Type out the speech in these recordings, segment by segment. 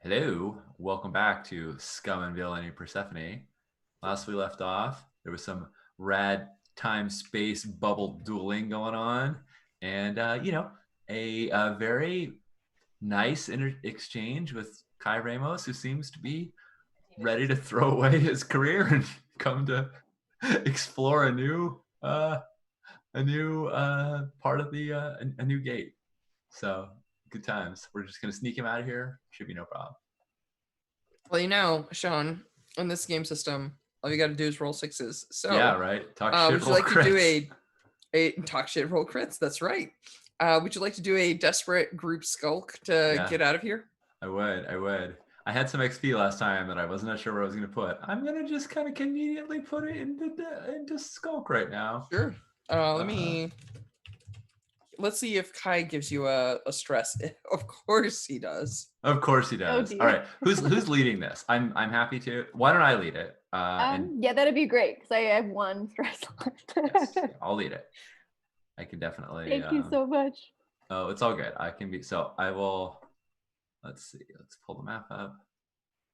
Hello, welcome back to Scum and Villainy Persephone. Last we left off, there was some rad time space bubble dueling going on, and a very nice exchange with Kai Ramos, who seems to be ready to throw away his career and come to explore a new part of the a new gate. So good times. We're just gonna sneak him out of here. Should be no problem. Well, Sean, in this game system, all you got to do is roll sixes. So yeah, right. Talk shit. Would you like to do a talk shit roll crits? That's right. Would you like to do a desperate group skulk to get out of here? I would. I had some XP last time that I wasn't sure where I was going to put. I'm going to just kind of conveniently put it into skulk right now. Sure. Let's see if Kai gives you a stress. Of course he does. Of course he does. All right. Who's leading this? I'm happy to. Why don't I lead it? Yeah, that'd be great because I have one stress left. Yes, I'll lead it. I can definitely. Thank you so much. Oh, it's all good. I can be. So I will. Let's see. Let's pull the map up.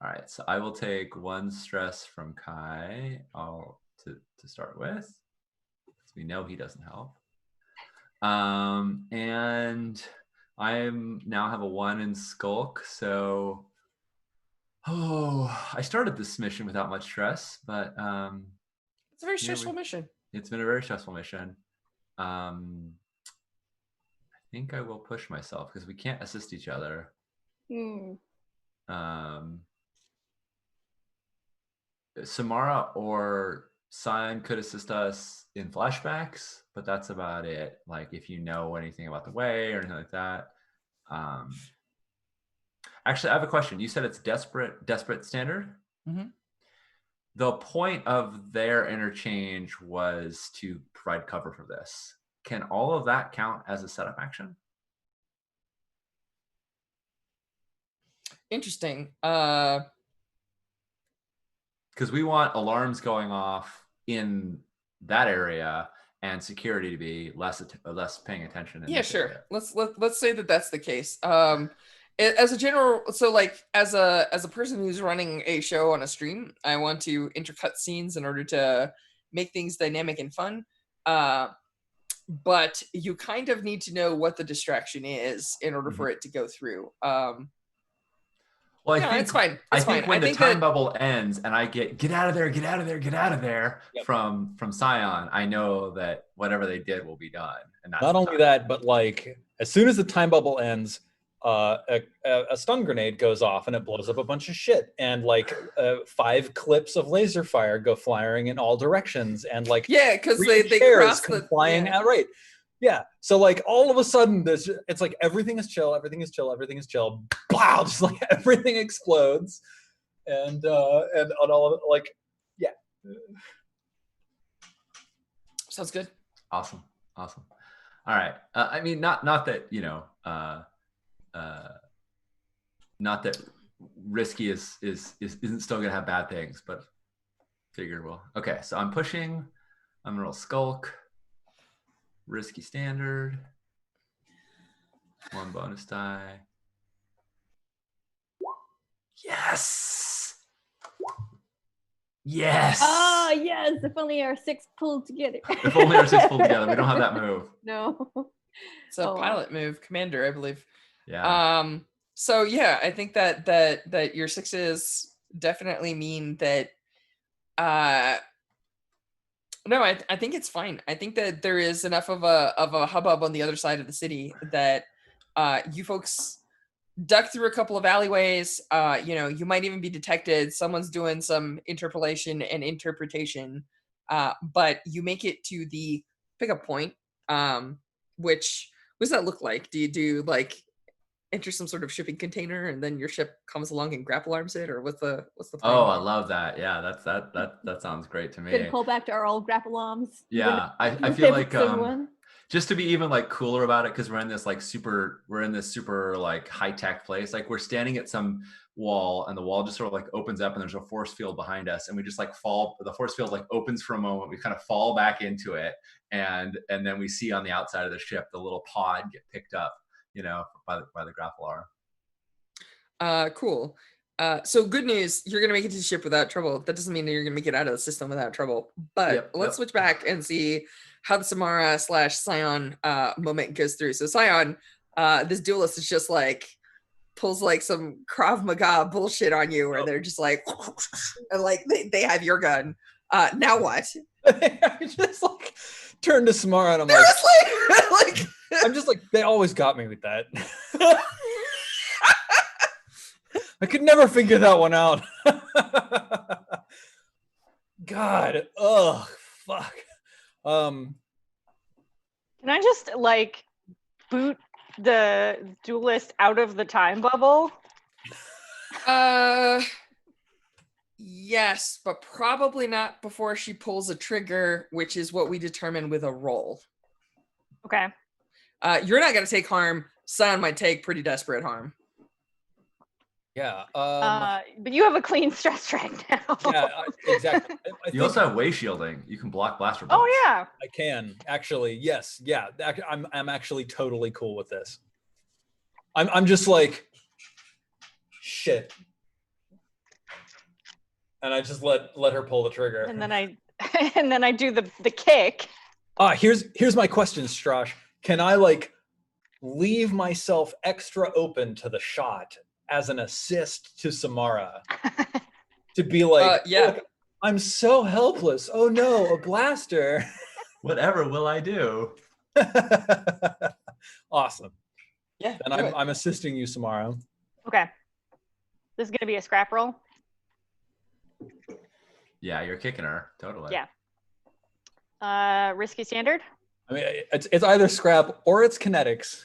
All right. So I will take one stress from Kai. To start with, because we know he doesn't help. And I now have a 1 in skulk. So, I started this mission without much stress, but it's a very stressful mission. It's been a very stressful mission. I think I will push myself because we can't assist each other. Samara or Sion could assist us in flashbacks, but that's about it. Like if you know anything about the way or anything like that. Actually, I have a question. You said it's desperate standard? Mm-hmm. The point of their interchange was to provide cover for this. Can all of that count as a setup action? Interesting. Because we want alarms going off in that area and security to be less paying attention. Yeah, sure. Area. Let's say that that's the case. As a general, so like as a person who's running a show on a stream, I want to intercut scenes in order to make things dynamic and fun. But you kind of need to know what the distraction is in order for it to go through. Well, I think it's fine. I think when the time bubble ends and I get out of there yep. from Sion, I know that whatever they did will be done. And not only that, but like as soon as the time bubble ends, a stun grenade goes off and it blows up a bunch of shit, and like 5 clips of laser fire go flying in all directions, and like because they cross the flying out right. Yeah, so like all of a sudden, it's like everything is chill. Wow, just like everything explodes, and all of it, like, yeah. Sounds good. Awesome. All right. I mean, not that not that risky isn't still gonna have bad things, but figured well. Okay, so I'm pushing. I'm gonna roll skulk. Risky standard. 1 bonus die. Yes. Oh, yes. If only our 6 pulled together. We don't have that move. No. It's a pilot move, commander, I believe. Yeah. So yeah, I think that your 6s definitely mean that no, I think it's fine. I think that there is enough of a hubbub on the other side of the city that you folks duck through a couple of alleyways. You might even be detected. Someone's doing some interpolation and interpretation, but you make it to the pickup point. Which what does that look like? Do you like enter some sort of shipping container and then your ship comes along and grapple arms it, or what's the plan? Oh, I love that. Yeah, that sounds great to me. Good pull back to our old grapple arms. Yeah, I feel like just to be even like cooler about it, because we're in this super like high-tech place. Like we're standing at some wall and the wall just sort of like opens up and there's a force field behind us, and we just like fall. The force field like opens for a moment. We kind of fall back into it, and then we see on the outside of the ship the little pod get picked up, by the grapple arm. Cool. So good news, you're gonna make it to the ship without trouble. That doesn't mean that you're gonna make it out of the system without trouble. But Yep, let's yep. switch back and see how the Samara / Scion moment goes through. So Scion, this duelist is just like pulls like some Krav Maga bullshit on you, where they're just like, and like they have your gun. Now what? I just like turn to Samara and I'm Seriously? Like, I'm just like, they always got me with that. I could never figure that one out. God, ugh, fuck. Can I just like boot the duelist out of the time bubble? Yes, but probably not before she pulls a trigger, which is what we determine with a roll. Okay. You're not going to take harm. Scion might take pretty desperate harm. Yeah. But you have a clean stress track now. Yeah, exactly. I You also have way shielding. You can block blaster bolts. Oh yeah. I can actually. Yes. Yeah. I'm actually totally cool with this. I'm just like, shit. And I just let her pull the trigger. And then I do the kick. Here's my question, Strash. Can I like leave myself extra open to the shot as an assist to Samara? To be like, yeah. "Look, I'm so helpless. Oh no, a blaster." Whatever will I do? Awesome. Yeah. And I'm assisting you, Samara. Okay. This is gonna be a scrap roll. Yeah, you're kicking her. Totally. Yeah. Risky standard. I mean, it's either scrap or it's kinetics.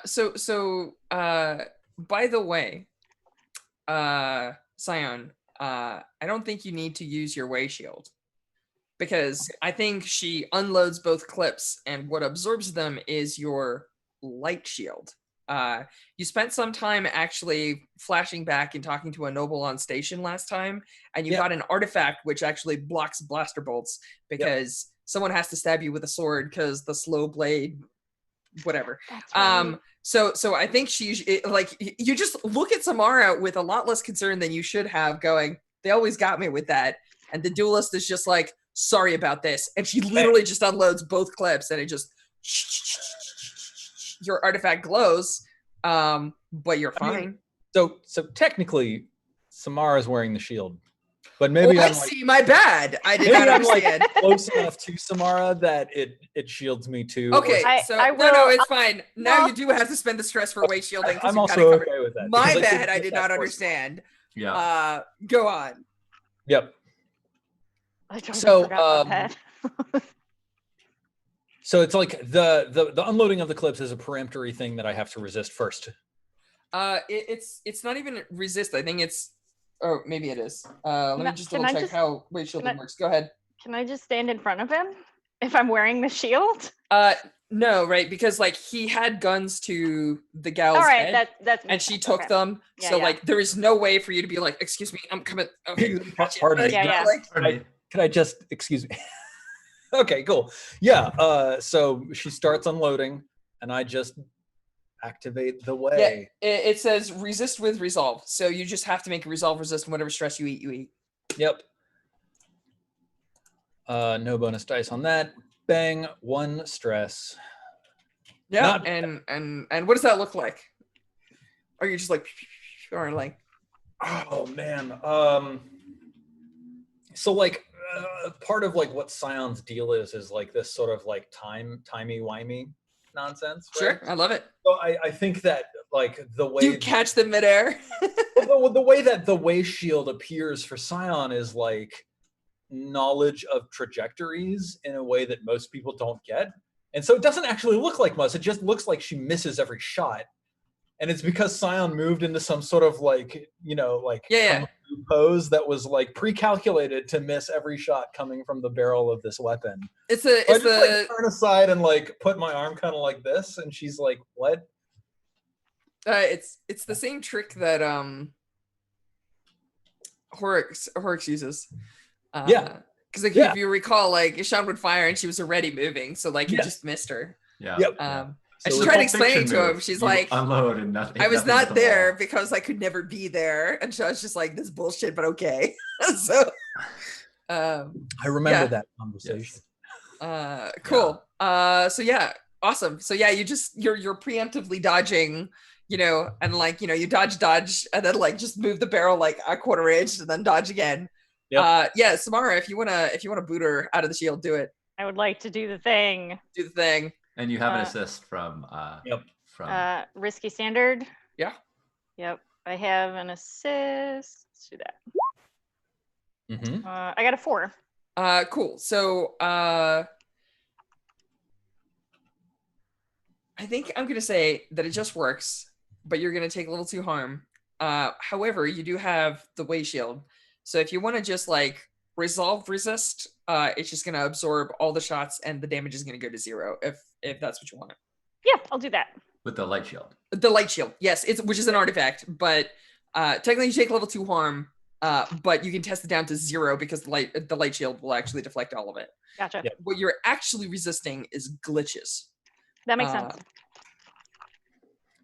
So by the way, Scion, I don't think you need to use your way shield, because I think she unloads both clips, and what absorbs them is your light shield. You spent some time actually flashing back and talking to a noble on station last time, and you got an artifact which actually blocks blaster bolts, because someone has to stab you with a sword because the slow blade, whatever. That's right. So I think like, you just look at Samara with a lot less concern than you should have, going, they always got me with that. And the duelist is just like, sorry about this. And she literally just unloads both clips, and it just, your artifact glows, but you're fine. I mean, so technically, Samara's wearing the shield, but maybe I I'm like, see. My bad. I did maybe not I'm like understand. close enough to Samara that it shields me too. Okay, I no, will- it's fine. Now no. you do have to spend the stress for weight shielding. 'cause I'm you've got it also covered. okay with that. My because bad. I get did that not force. understand. Yeah. Go on. Yep. I totally So, forgot about that. So it's like the unloading of the clips is a peremptory thing that I have to resist first. It's not even resist. I think it's. Oh, maybe it is. Let me just Can double I check just- how weight shielding I- works. Go ahead. Can I just stand in front of him if I'm wearing the shield? No, right? Because like he had guns to the gal's All right, head, that's and she took okay. them. Yeah, So yeah. like there is no way for you to be like, excuse me, I'm coming. Okay, gotcha. Pardon me. Yeah, yeah. Like, Pardon me. Can I just excuse me? Okay, cool. Yeah. So she starts unloading, and I just activate the way. it says resist with resolve. So you just have to make a resolve resist, and whatever stress you eat, you eat. Yep. No bonus dice on that. Bang, 1 stress. Yeah. Not- And what does that look like? Are you just like, or like? Oh man. So like part of like what Scion's deal is like this sort of like timey-wimey nonsense. Right? Sure, I love it. So I think that like the way Do you catch the midair? the way that the way shield appears for Scion is like knowledge of trajectories in a way that most people don't get. And so it doesn't actually look like much. It just looks like she misses every shot. And it's because Scion moved into some sort of like, like Yeah. kung fu pose that was like pre-calculated to miss every shot coming from the barrel of this weapon. It's So I the just like turn aside and like put my arm kind of like this, and she's like, "What?" it's the same trick that Horrocks uses. Yeah. Because like Yeah. if you recall, like Ishan would fire and she was already moving, so like you Yes. just missed her. Yeah. Yep. Um, And It's she a tried Pulp explaining Fiction to him. move. She's You like, unload and nothing. I was nothing but not the there wall. because I could never be there. And so I was just like, this is bullshit, but okay. So I remember yeah. that conversation. Cool. So yeah, awesome. So yeah, you're preemptively dodging, and like, you dodge, and then like just move the barrel like a quarter inch and then dodge again. Yep. Yeah, Samara, if you wanna boot her out of the shield, do it. I would like to do the thing. Do the thing. And you have an assist from Yep. from Risky standard. Yeah. Yep. I have an assist. Let's do that. Mm-hmm. I got a 4. Cool. So I think I'm gonna say that it just works, but you're gonna take a little 2 harm. However, you do have the way shield. So if you want to just like resolve resist, it's just gonna absorb all the shots and the damage is gonna go to 0 if that's what you want. Yeah, I'll do that. with the light shield. The light shield, yes, which is an artifact, but technically you take level 2 harm, but you can test it down to 0 because the light shield will actually deflect all of it. Gotcha. Yep. What you're actually resisting is glitches. That makes sense.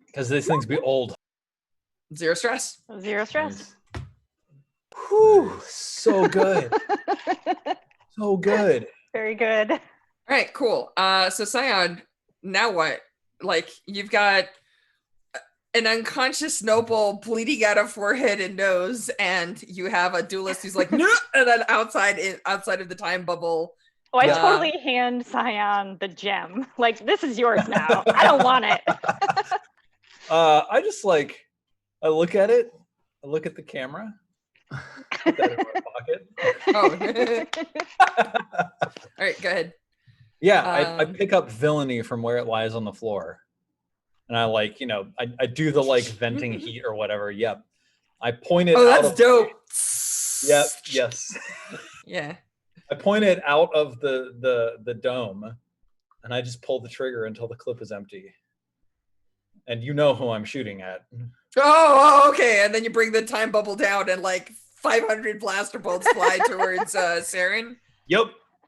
Because these things be old. 0 stress. 0 stress. Nice. Whew, so good. So good. Very good. All right, cool. So Scion, now what? Like, you've got an unconscious noble bleeding out of forehead and nose, and you have a duelist who's like, no, and then outside of the time bubble. Oh, I totally hand Scion the gem. Like, this is yours now. I don't want it. I just like, I look at it, I look at the camera, put that in my pocket. Oh. All right, go ahead. Yeah, I pick up Villainy from where it lies on the floor. And I like, I do the like venting heat or whatever. Yep. I point it out. Oh, that's of dope. Yep, yes. Yeah. I point it out of the dome and I just pull the trigger until the clip is empty. And you know who I'm shooting at. Oh, okay. And then you bring the time bubble down and like 500 blaster bolts fly towards Saren. Yep.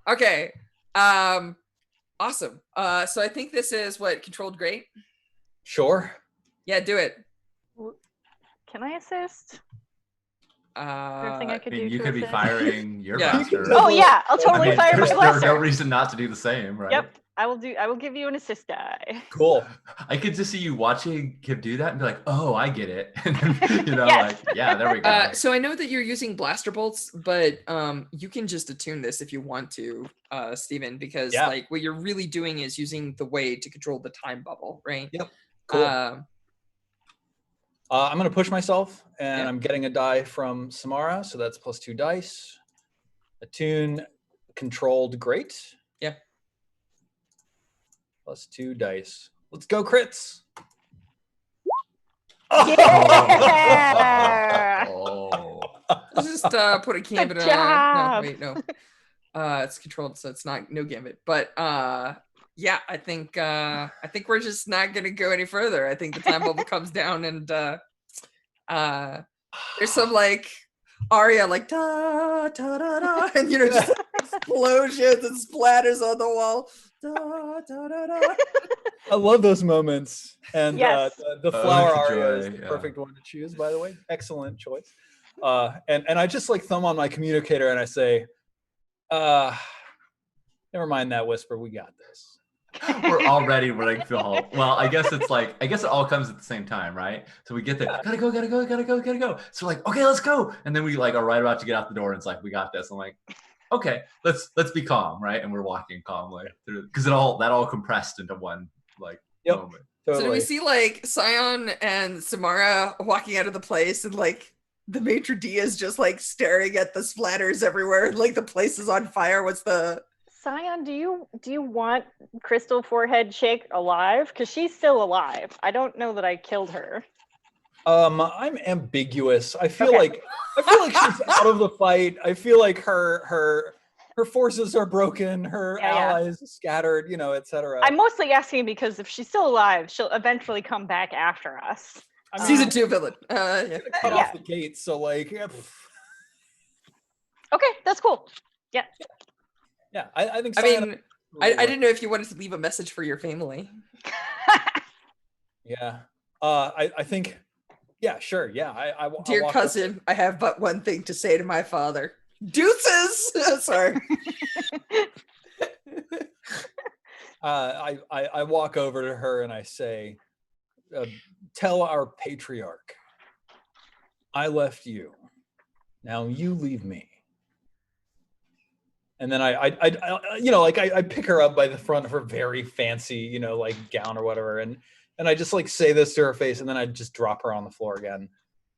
Okay. Awesome. So I think this is what controlled great. Sure. Yeah, do it. Can I assist? Is there anything I could do You to could be assist? firing your Yeah. blaster. Oh yeah, I'll totally I mean, fire my there's no blaster. reason not to do the same, right? Yep. I will give you an assist die. Cool. I could just see you watching him do that and be like, "Oh, I get it." And then, Yes. like, yeah, there we go. So I know that you're using blaster bolts, but you can just attune this if you want to, Steven, because Yeah. like what you're really doing is using the way to control the time bubble, right? Yep. Cool. Um, I'm going to push myself, and Yeah. I'm getting a die from Samara, so that's +2 dice. Attune controlled great. Yeah. +2 dice. Let's go crits. Yeah. Oh. let's just put a gambit on. No, job. wait, no. It's controlled, so it's no gambit. But yeah, I think we're just not gonna go any further. I think the time bubble comes down, and there's some like aria like da da da da, and just explosions and splatters on the wall. Da, da, da, da. I love those moments. And Yes. the flower it's a aria is joy, the yeah. perfect one to choose, by the way. Excellent choice. And I just like thumb on my communicator and I say, never mind that whisper. We got this. We're already running Phil. Well, I guess it all comes at the same time, right? So we get there, gotta go. So we're like, okay, let's go. And then we like are right about to get out the door, and it's like, we got this. I'm like, okay, let's be calm, right? And we're walking calmly through because that all compressed into one like Yep. moment. So do Totally. we see like Scion and Samara walking out of the place, and like the maitre d' is just like staring at the splatters everywhere, like the place is on fire? What's the Scion, do you want Crystal Forehead Shake alive? Because she's still alive. I don't know that I killed her. I'm ambiguous. I feel Okay. like she's out of the fight. I feel like her forces are broken, her Yeah. allies scattered, etc. I'm mostly asking because if she's still alive, she'll eventually come back after us. season 2 villain? Yeah. cut yeah. off the gates, so like Okay, that's cool. yeah, I think I Scion mean, I didn't know if you wanted to leave a message for your family. Yeah. I think. Yeah. Sure. Yeah. I'll Dear walk up. cousin, I have but one thing to say to my father. Deuces. Sorry. I walk over to her and I say, "Tell our patriarch, I left you. Now you leave me." And then I pick her up by the front of her very fancy, like gown or whatever, and I just like say this to her face, and then I just drop her on the floor again,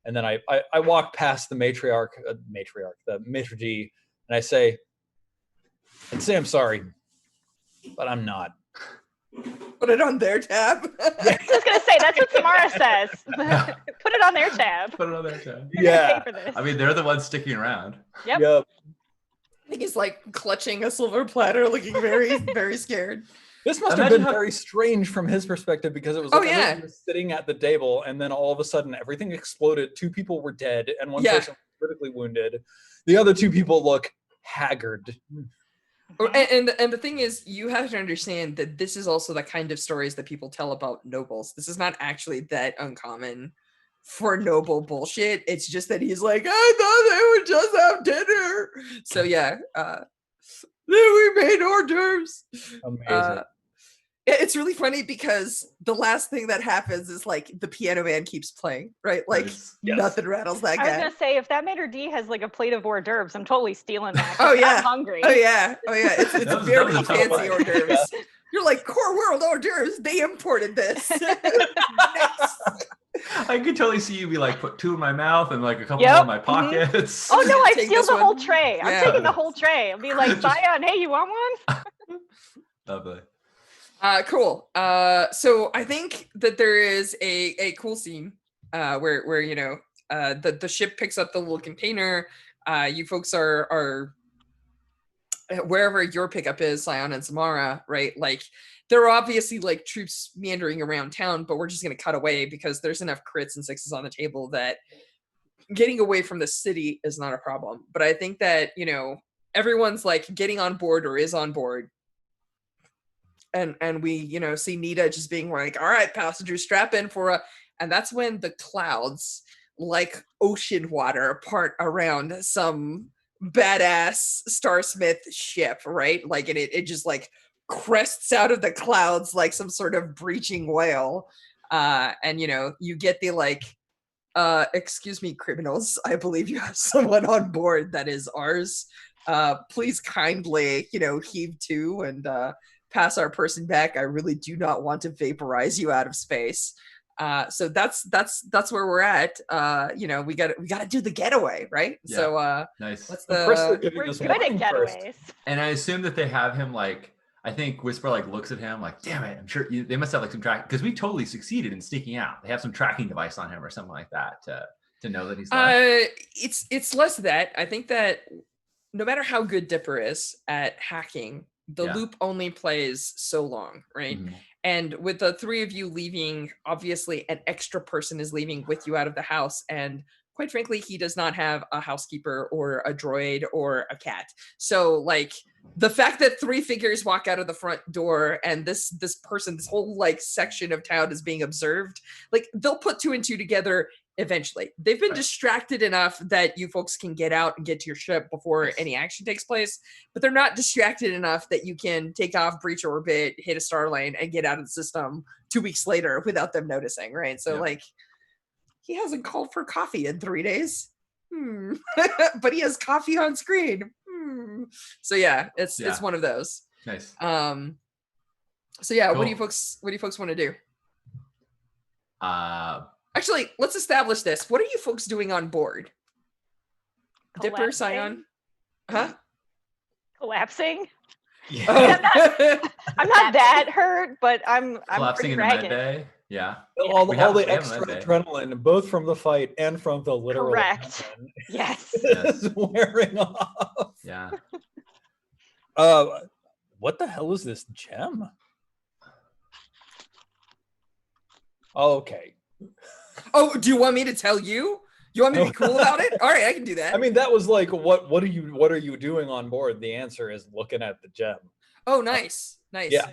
and then I walk past the the maitre d', and I say, I'm sorry, but I'm not. Put it on their tab. I was gonna say that's what Samara says. Put it on their tab. Put it on their tab. They're gonna Yeah. pay for this. I mean, they're the ones sticking around. Yep. Yep. I think he's like clutching a silver platter, looking very, very scared. This must have been very strange from his perspective, because it was like everyone was sitting at the table, and then all of a sudden everything exploded. 2 people were dead, and one person was critically wounded. The other 2 people look haggard. And the thing is, you have to understand that this is also the kind of stories that people tell about nobles. This is not actually that uncommon for noble bullshit. It's just that he's like, I thought they would just have dinner. So yeah, then we made hors d'oeuvres. Amazing. It's really funny because the last thing that happens is like the piano man keeps playing, right? Like nothing rattles that guy. I was gonna say, if that maitre d' has like a plate of hors d'oeuvres, I'm totally stealing that. Oh yeah, I'm hungry. Oh yeah, it's very fancy bite. hors d'oeuvres. You're like, Core World hors d'oeuvres. They imported this. I could totally see you be like, put 2 in my mouth and like a couple more in my pockets. Oh no, I Take steal this the one. whole tray. I'm taking the whole tray. I'll be like, Zion, hey, you want one? Lovely. Cool. So I think that there is a cool scene where the ship picks up the little container. You folks are wherever your pickup is, Sion and Samara, right? Like there are obviously like troops meandering around town, but we're just gonna cut away because there's enough crits and 6s on the table that getting away from the city is not a problem. But I think that, everyone's like getting on board or is on board. And we, see Nita just being like, all right, passengers, strap in and that's when the clouds, like ocean water, part around some badass Starsmith ship, right? Like, and it just like crests out of the clouds like some sort of breaching whale. And you get the like, excuse me, criminals, I believe you have someone on board that is ours. Please kindly, heave to and pass our person back. I really do not want to vaporize you out of space. So that's where we're at. We got to do the getaway, right? Yeah. So nice. We're good at getaways. And I assume that they have him like, I think Whisper like looks at him like, damn it, I'm sure they must have like some track, because we totally succeeded in sneaking out. They have some tracking device on him or something like that to know that he's left. It's less that. I think that no matter how good Dipper is at hacking, the loop only plays so long, right? Mm-hmm. And with the 3 of you leaving, obviously an extra person is leaving with you out of the house. And quite frankly, he does not have a housekeeper or a droid or a cat. So like the fact that 3 figures walk out of the front door and this person, this whole like section of town is being observed, like they'll put 2 and 2 together eventually. They've been distracted enough that you folks can get out and get to your ship before any action takes place, but they're not distracted enough that you can take off, breach orbit, hit a star lane, and get out of the system 2 weeks later without them noticing, right? So like, he hasn't called for coffee in 3 days. But he has coffee on screen. So yeah, it's one of those. Nice. So yeah, cool. What do you folks want to do? Actually, let's establish this. What are you folks doing on board? Collapsing. Dipper, Scion? Huh? Collapsing? Yeah. I'm not that hurt, but I'm collapsing in the med bay. Yeah. All the extra adrenaline, both from the fight and from the literal. Correct. Yes. Is wearing off. Yeah. What the hell is this gem? Okay. Oh, do you want me to tell you? You want me to be cool about it? All right, I can do that. I mean, that was like, what are you doing on board? The answer is looking at the gem. Oh, nice. Nice. Yeah.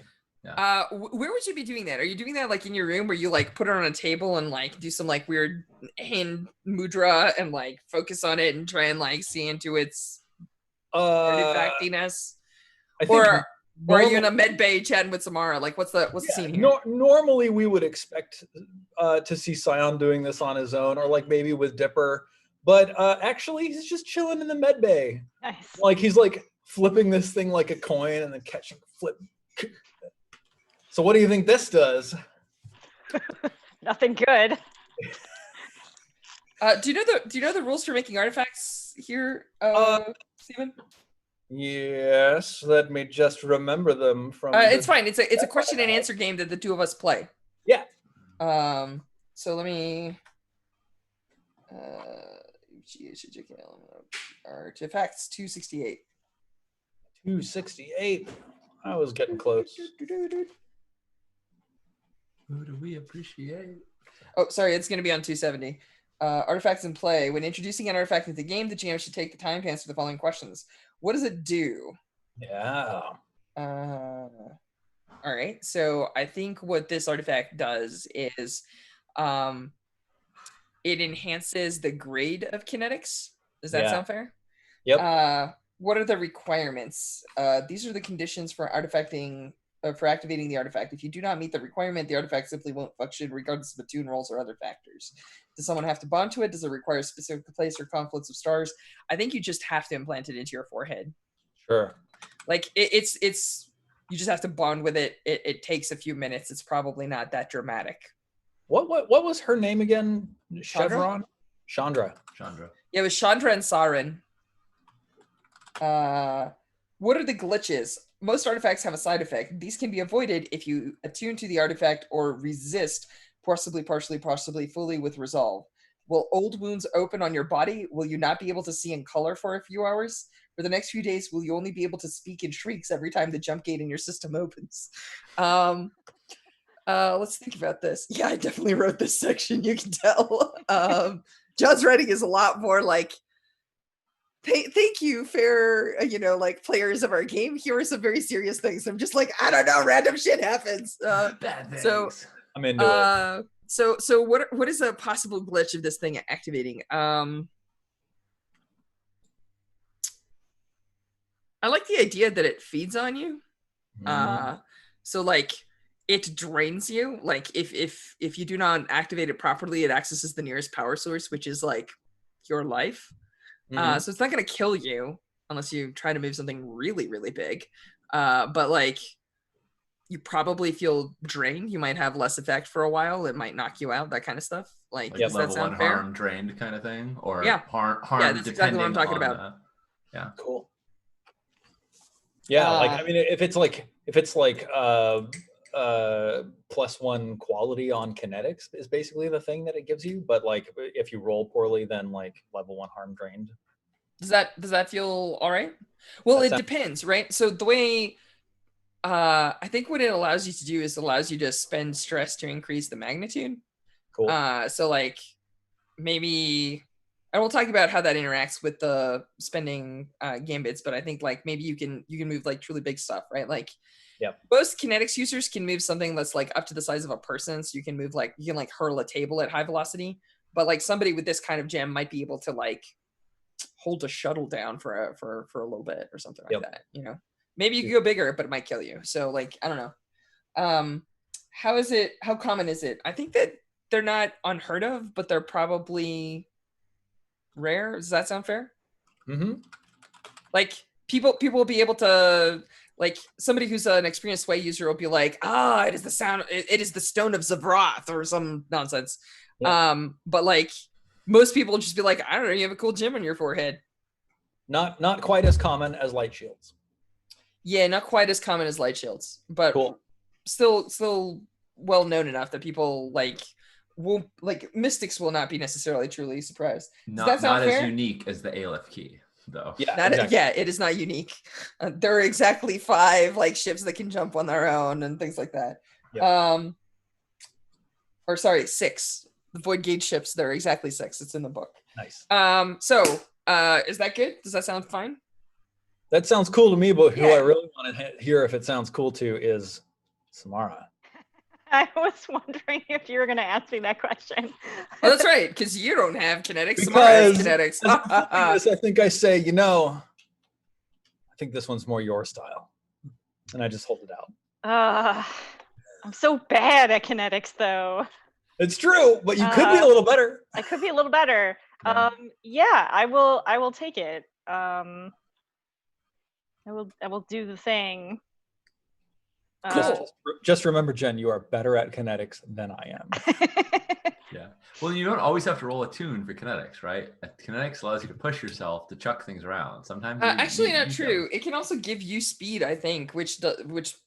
Where would you be doing that? Are you doing that like in your room where you like put it on a table and like do some like weird hand mudra and like focus on it and try and like see into its artifactiness? I think Or are you in a normal- med bay chatting with Samara? Like what's the scene here? normally we would expect to see Scion doing this on his own, or like maybe with Dipper, but actually he's just chilling in the med bay. Nice. Like he's like flipping this thing like a coin and then catching flip. So what do you think this does? Nothing good. Do you know the rules for making artifacts here, Steven? Yes, let me just remember them from. It's fine. It's a question and answer game that the two of us play. Yeah. So let me. Artifacts 268. 268. I was getting close. Who do we appreciate? Oh, sorry, it's going to be on 270. Artifacts in play. When introducing an artifact into the game, the GM should take the time to answer the following questions. What does it do? Yeah. All right. So I think what this artifact does is it enhances the grade of kinetics. Does that sound fair? Yep. What are the requirements? These are the conditions for artifacting. For activating the artifact. If you do not meet the requirement, the artifact simply won't function regardless of attune rolls or other factors. Does someone have to bond to it? Does it require a specific place or confluence of stars? I think you just have to implant it into your forehead. Sure. Like it's you just have to bond with it. It takes a few minutes. It's probably not that dramatic. What was her name again? Chandra? Chandra. Yeah, it was Chandra and Sarin. What are the glitches? Most artifacts have a side effect. These can be avoided if you attune to the artifact or resist, possibly, partially, fully with resolve. Will old wounds open on your body? Will you not be able to see in color for a few hours? For the next few days, will you only be able to speak in shrieks every time the jump gate in your system opens? Let's think about this. Yeah, I definitely wrote this section. You can tell. John's writing is a lot more like, thank you, fair, like players of our game. Here are some very serious things. I'm just like, I don't know, random shit happens. Bad things. So I'm into it. So what is a possible glitch of this thing activating? I like the idea that it feeds on you. So like it drains you. Like if you do not activate it properly, it accesses the nearest power source, which is like your life. So it's not going to kill you unless you try to move something really, really big. But like you probably feel drained. You might have less effect for a while. It might knock you out, that kind of stuff. Like does that level sound one fair? harm drained kind of thing? Or Yeah. harm Yeah, that's exactly what I'm talking about. Yeah. Cool. Yeah, like I mean, if it's like +1 quality on kinetics is basically the thing that it gives you. But like if you roll poorly, then like level 1 harm drained. Does that feel all right? Well, it depends, right? So the way I think what it allows you to do is allows you to spend stress to increase the magnitude. Cool. So like maybe, and we'll talk about how that interacts with the spending gambits, but I think like maybe you can move like truly big stuff, right? Like most kinetics users can move something that's like up to the size of a person. So you can move like, you can like hurl a table at high velocity, but like somebody with this kind of gem might be able to like hold a shuttle down for a little bit or something like that, maybe you can go bigger, but it might kill you. So like, I don't know. How common is it? I think that they're not unheard of, but they're probably rare. Does that sound fair? Like people will be able to, like somebody who's an experienced sway user will be like, it is the stone of Zabroth or some nonsense. But like most people will just be like, I don't know, you have a cool gem on your forehead. Not quite as common as light shields. Yeah, not quite as common as light shields, but cool. Still well known enough that people like will like mystics will not be necessarily truly surprised. Does that sound fair? As unique as the Aleph key, though. Yeah, exactly. It is not unique. There are exactly 5 like ships that can jump on their own and things like that. Or sorry, 6. The void gauge ships. There are exactly 6. It's in the book. Nice. So is that good? Does that sound fine? That sounds cool to me, but who I Yeah. really want to hear if it sounds cool to is Samara. I was wondering if you were going to ask me that question. Oh, that's right, because you don't have kinetics. Samara has Because kinetics. as I'm flipping this, I think I say, I think this one's more your style. And I just hold it out. I'm so bad at kinetics, though. It's true, but you could be a little better. I could be a little better. Yeah. Yeah, I will take it. I will do the thing. Cool. Just remember, Jen, you are better at kinetics than I am. Yeah. Well, you don't always have to roll a tune for kinetics, right? Kinetics allows you to push yourself to chuck things around. Sometimes Actually, not you true. don't. It can also give you speed, I think, which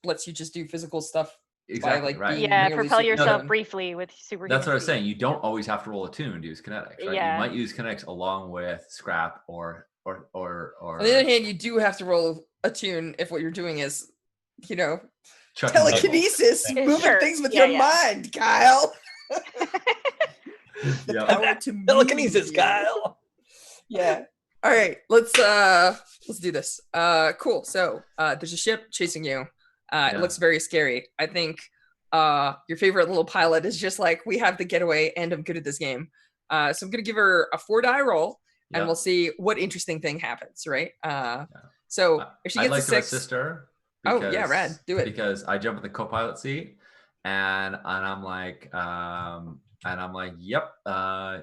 lets you just do physical stuff Exactly, by like right. being Yeah, nearly propel yourself superhuman. briefly with superhuman That's what I was speed. saying. You don't always have to roll a tune to use kinetics, right? Yeah. You might use kinetics along with scrap or. On the other hand, you do have to roll a tune if what you're doing is, chucking telekinesis, Yeah, moving sure. things with Yeah, your yeah. mind, Kyle. people. The Yep. power to move Telekinesis, you. Kyle. Yeah. All right, let's do this. Cool. So there's a ship chasing you. Yeah. It looks very scary. I think your favorite little pilot is just like, we have the getaway and I'm good at this game. So I'm gonna give her a 4-die roll and Yep. we'll see what interesting thing happens, right? So if she I'd gets like a to 6, assist her. Oh, yeah, rad. Do it. Because I jump in the co-pilot seat and I'm like, yep,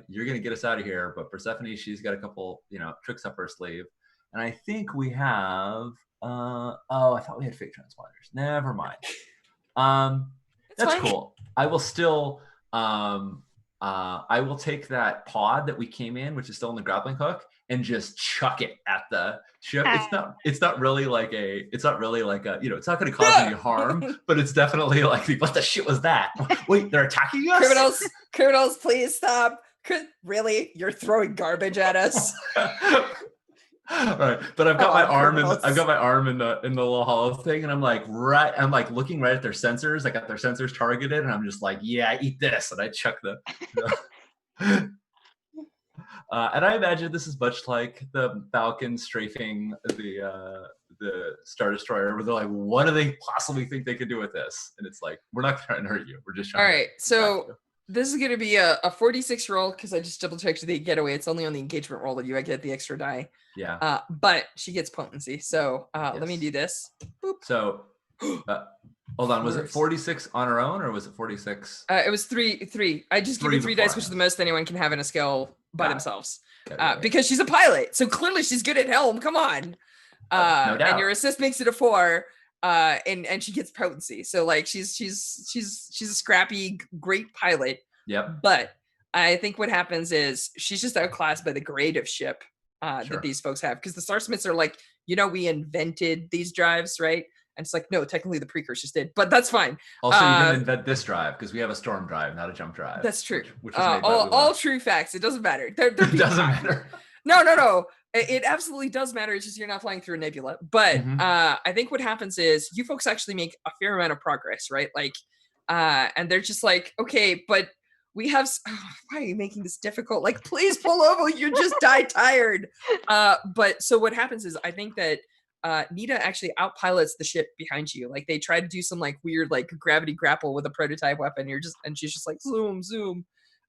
you're gonna get us out of here. But Persephone, she's got a couple, tricks up her sleeve. And I think we have I thought we had fake transponders. Never mind. That's fine. cool. I will still I will take that pod that we came in, which is still in the grappling hook, and just chuck it at the ship. It's not really like a it's not going to cause any harm, but it's definitely like, what the shit was that? Wait, they're attacking us? Criminals, please stop. Really? You're throwing garbage at us? All right, but I've got my arm in criminals. I've got my arm in the little hollow thing, and I'm like looking right at their sensors. I got their sensors targeted, and I'm just like, yeah, eat this, and I chuck the and I imagine this is much like the Falcon strafing the Star Destroyer, where they're like, what do they possibly think they could do with this? And it's like, we're not trying to hurt you. We're just trying. All right, to so this is going to be a 46 roll because I just double checked the getaway. It's only on the engagement roll that you get the extra die. Yeah. But she gets potency. So let me Yes. do this. Boop. So hold on. Was it 46 on her own, or was it 46? It was three. I just give her 3 dice, which is the most anyone can have in a skill by themselves. Because she's a pilot, so clearly she's good at helm. Come on. No doubt. And your assist makes it a 4. And she gets potency. So like she's a scrappy, great pilot. Yep. But I think what happens is she's just outclassed by the grade of ship Sure. that these folks have, because the Starsmiths are like, we invented these drives, right? And it's like, no, technically the precursors did, but that's fine. Also, you didn't invent this drive, because we have a storm drive, not a jump drive. That's true. Which was made by all true facts. It doesn't matter. They're it doesn't matter. No. It absolutely does matter. It's just you're not flying through a nebula. But Mhm. I think what happens is you folks actually make a fair amount of progress, right? Like, and they're just like, okay, but we have. Why are you making this difficult? Like, please pull over. You just die tired. But so what happens is I think that Nita actually outpilots the ship behind you. Like they try to do some like weird like gravity grapple with a prototype weapon. And she's just like zoom.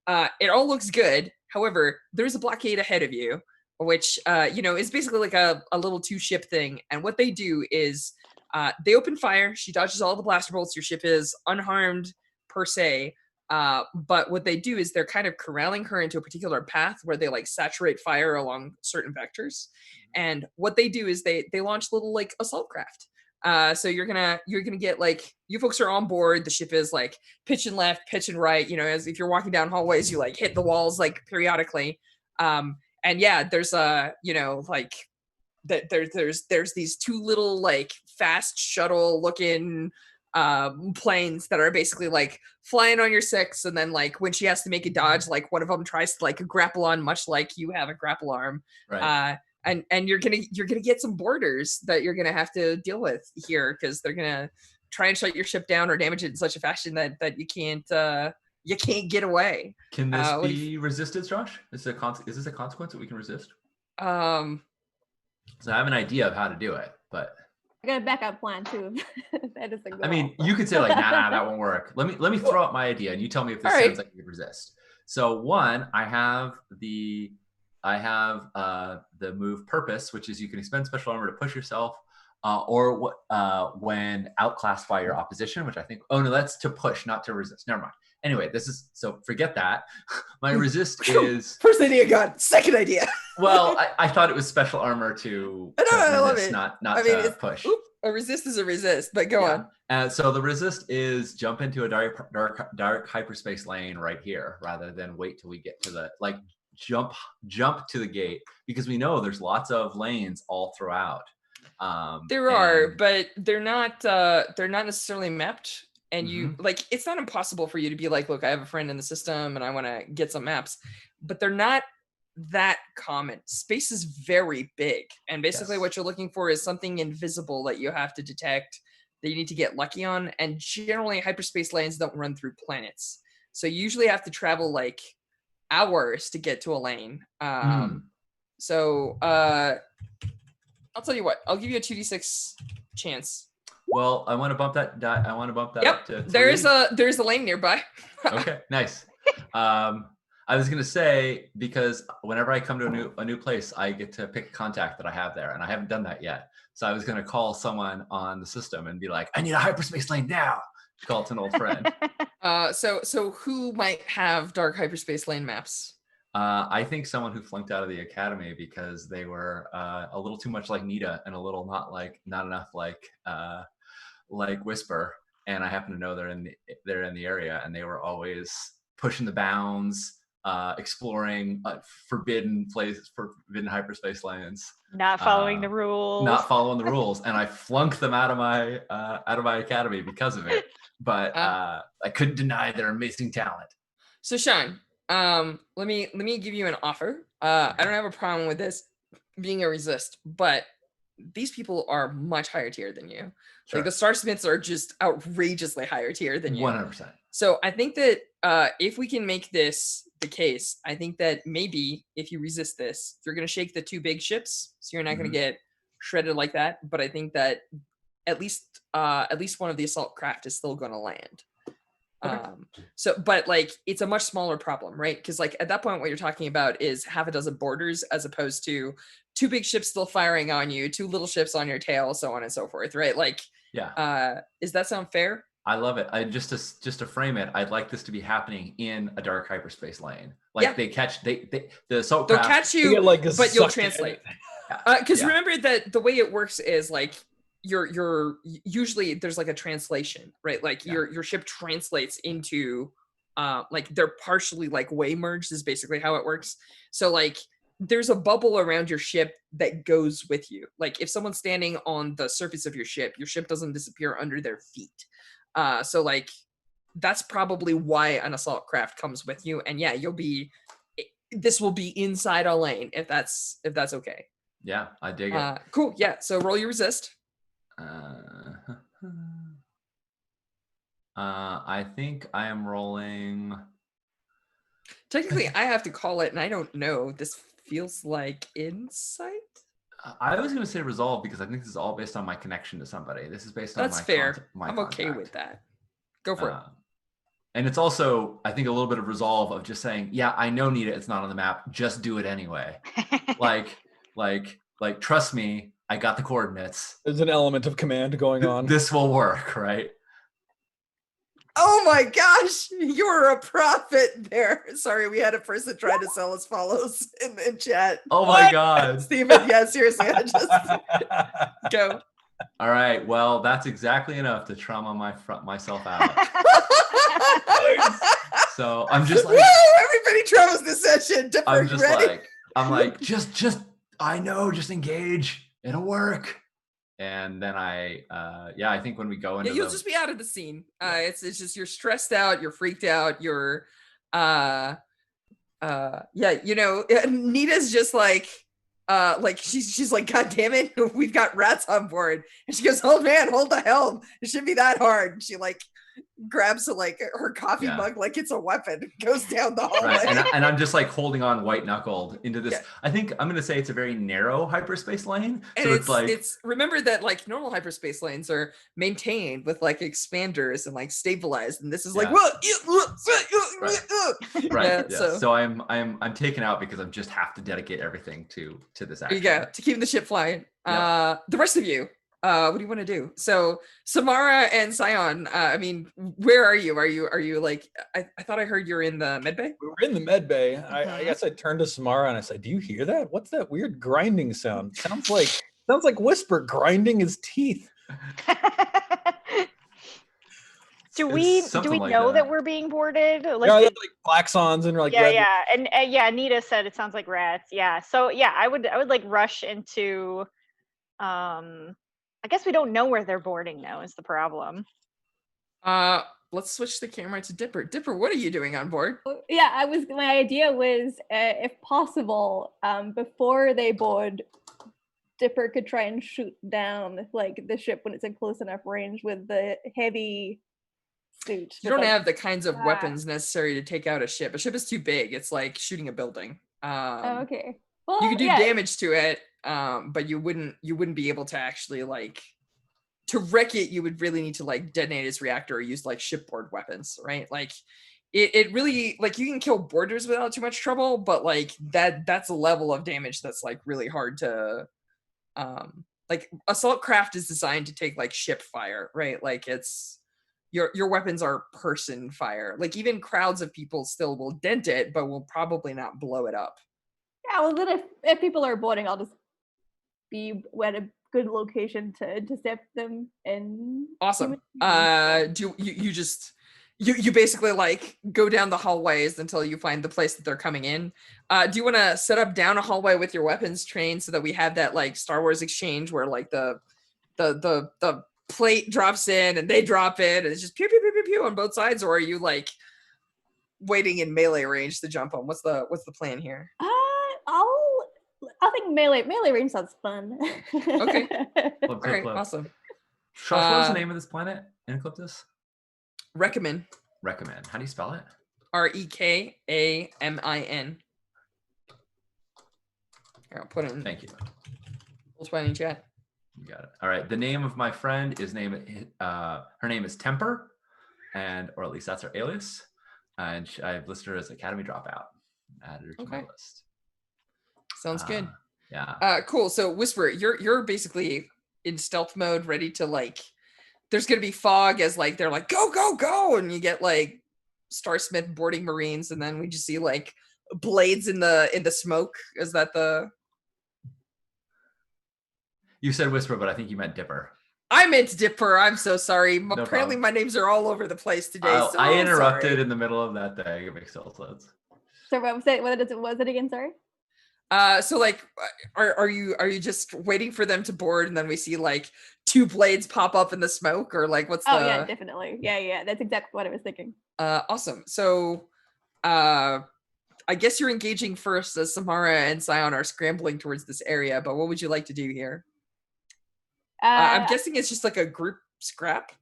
It all looks good. However, there's a blockade ahead of you, which is basically like a little 2-ship thing. And what they do is they open fire. She dodges all the blaster bolts. Your ship is unharmed per se. But what they do is they're kind of corralling her into a particular path where they like saturate fire along certain vectors. And what they do is they launch little like assault craft. So you're gonna get like, you folks are on board. The ship is like pitching left, pitching right. As if you're walking down hallways, you like hit the walls like periodically. And yeah, there's like that there's these 2 little like fast shuttle looking planes that are basically like flying on your 6, and then like when she has to make a dodge, like one of them tries to like grapple on, much like you have a grapple arm. Right. And you're gonna get some boarders that you're gonna have to deal with here, because they're gonna try and shut your ship down or damage it in such a fashion that you can't get away. Can this be resisted, Josh? Is this a consequence that we can resist? So I have an idea of how to do it, but I got a backup plan too. That doesn't go I mean, well. you could say like, nah, that won't work. Let me throw out my idea, and you tell me if this All right. sounds like you could resist. So one, I have the move purpose, which is you can expend special armor to push yourself, or when outclassify your opposition, which I think. Oh no, that's to push, not to resist. Never mind. Anyway, this is so forget that. My resist is First idea gone. Second idea. well, I thought it was special armor to I love resist, it. not I mean, to it's push. A resist is a resist, but go Yeah. on. And so the resist is jump into a dark hyperspace lane right here, rather than wait till we get to the jump to the gate, because we know there's lots of lanes all throughout. There are, but they're not necessarily mapped. And you like, it's not impossible for you to be like, look, I have a friend in the system and I want to get some maps, but they're not that common. Space is very big, and basically what you're looking for is something invisible that you have to detect, that you need to get lucky on. And generally hyperspace lanes don't run through planets, so you usually have to travel like hours to get to a lane. So I'll tell you what, I'll give you a 2d6 chance. Well, I want to bump that. I want to bump that up to 3. There's a lane nearby. Okay, nice. I was gonna say, because whenever I come to a new place, I get to pick a contact that I have there, and I haven't done that yet. So I was gonna call someone on the system and be like, "I need a hyperspace lane now." Call it to an old friend. So who might have dark hyperspace lane maps? I think someone who flunked out of the academy because they were a little too much like Nita and a little not enough like Whisper. And I happen to know they're in the area, and they were always pushing the bounds, exploring forbidden hyperspace lanes, Not following the rules. not following the rules, and I flunked them out of my academy because of it. But I couldn't deny their amazing talent. So Sean, let me give you an offer. I don't have a problem with this being a resist, but these people are much higher tier than you. Sure. Like the Starsmiths are just outrageously higher tier than you. 100%. So I think that if we can make this the case, I think that maybe if you resist this, you're going to shake the 2 big ships, so you're not going to get shredded like that. But I think that at least one of the assault craft is still going to land. Okay. So, but like, it's a much smaller problem, right? Because like at that point, what you're talking about is half a dozen borders, as opposed to 2 big ships still firing on you, 2 little ships on your tail, so on and so forth, right? Like, yeah. Does that sound fair? I love it. I just to frame it, I'd like this to be happening in a dark hyperspace lane. Like the assault they'll craft, catch you, but you'll translate. Because remember that the way it works is like you're usually there's like a translation, right? Like your ship translates into like they're partially like way merged is basically how it works. So like there's a bubble around your ship that goes with you. Like if someone's standing on the surface of your ship doesn't disappear under their feet. So like that's probably why an assault craft comes with you. And yeah, this will be inside a lane if that's okay. Yeah, I dig it. Cool. Yeah. So roll your resist. I think I am rolling. Technically, I have to call it, and I don't know. This feels like insight. I was going to say resolve because I think this is all based on my connection to somebody. This is based on that's fair. I'm contact. Okay with that. Go for it. And it's also, I think, a little bit of resolve of just saying, yeah, I know Nita, it's not on the map. Just do it anyway. like, trust me, I got the coordinates. There's an element of command going on. This will work, right? Oh my gosh, you're a prophet there. Sorry, we had a person trying to sell us follows in chat. Oh my God. Steven, yeah, seriously, I just go. All right, well, that's exactly enough to trauma myself out. So I'm just like, woo, everybody traumas this session. I'm just like, just I know, just engage. It'll work. And then I think when we go into you'll just be out of the scene. It's just you're stressed out, you're freaked out, you're Nita's just like she's like, God damn it, we've got rats on board. And she goes, oh man, hold the helm. It shouldn't be that hard. And she like grabs like her coffee Yeah. mug like it's a weapon, goes down the hallway. Right, and I'm just like holding on white knuckled into this. Yeah. I think I'm gonna say it's a very narrow hyperspace lane. And So it's like it's remember that like normal hyperspace lanes are maintained with like expanders and like stabilized, and this is like right. Yeah, Yeah. so So I'm taken out because I just have to dedicate everything to this there you action. go, to keep the ship flying. Yep. The rest of you, what do you want to do? So Samara and Sion, I mean, where are you? Are you like, I thought I heard you're in the med bay? We were in the med bay. I Mhm. guess I turned to Samara and I said, "Do you hear that? What's that weird grinding sound? Sounds like Whisper grinding his teeth." Do It's we something like know that that. we're being boarded? Yeah, Like, they're like klaxons and like yeah, red. yeah, and yeah, Anita said it sounds like rats. Yeah, so yeah, I would like rush into. I guess we don't know where they're boarding though. Is the problem? Let's switch the camera to Dipper. Dipper, what are you doing on board? Yeah, my idea was, if possible, before they board, Dipper could try and shoot down like the ship when it's in close enough range with the heavy suit. You with, don't like, have the kinds of ah. weapons necessary to take out a ship. A ship is too big. It's like shooting a building. Oh, okay. Well, You could do yeah, damage to it, but you wouldn't be able to actually like to wreck it. You would really need to like detonate its reactor or use like shipboard weapons, right? Like it really, like, you can kill boarders without too much trouble, but like that's a level of damage that's like really hard to like assault craft is designed to take like ship fire, right? Like it's your weapons are person fire. Like even crowds of people still will dent it, but will probably not blow it up. yeah. Well, then if people are boarding, I'll just be at a good location to intercept them and. Awesome. Do you just you basically like go down the hallways until you find the place that they're coming in. Do you want to set up down a hallway with your weapons trained so that we have that like Star Wars exchange where like the plate drops in and they drop in and it's just pew pew pew pew pew on both sides, or are you like waiting in melee range to jump on? What's the plan here? I think melee range sounds fun. Okay. Flip, All flip, right, flip. awesome. Shush, what was the name of this planet? Ecliptus? Recommend. Recommend. How do you spell it? REKAMIN. Here, I'll put it in. Thank you. We'll try in chat. You got it. All right. The name of my friend is her name is Temper, or at least that's her alias. And I've listed her as Academy Dropout. Added her to my list. Sounds good. Yeah. Cool. So Whisper, you're basically in stealth mode, ready to like. There's gonna be fog as like they're like go go go, and you get like Starsmith boarding Marines, and then we just see like blades in the smoke. Is that the? You said Whisper, but I think you meant Dipper. I meant Dipper. I'm so sorry. No Apparently, problem. my names are all over the place today. So I interrupted sorry. in the middle of that thing. It makes total sense. So what was it again? Sorry. So like, are you just waiting for them to board, and then we see like two blades pop up in the smoke, or like what's the? Oh yeah, definitely. Yeah. That's exactly what I was thinking. Awesome. So, I guess you're engaging first as Samara and Sion are scrambling towards this area. But what would you like to do here? I'm guessing it's just like a group scrap.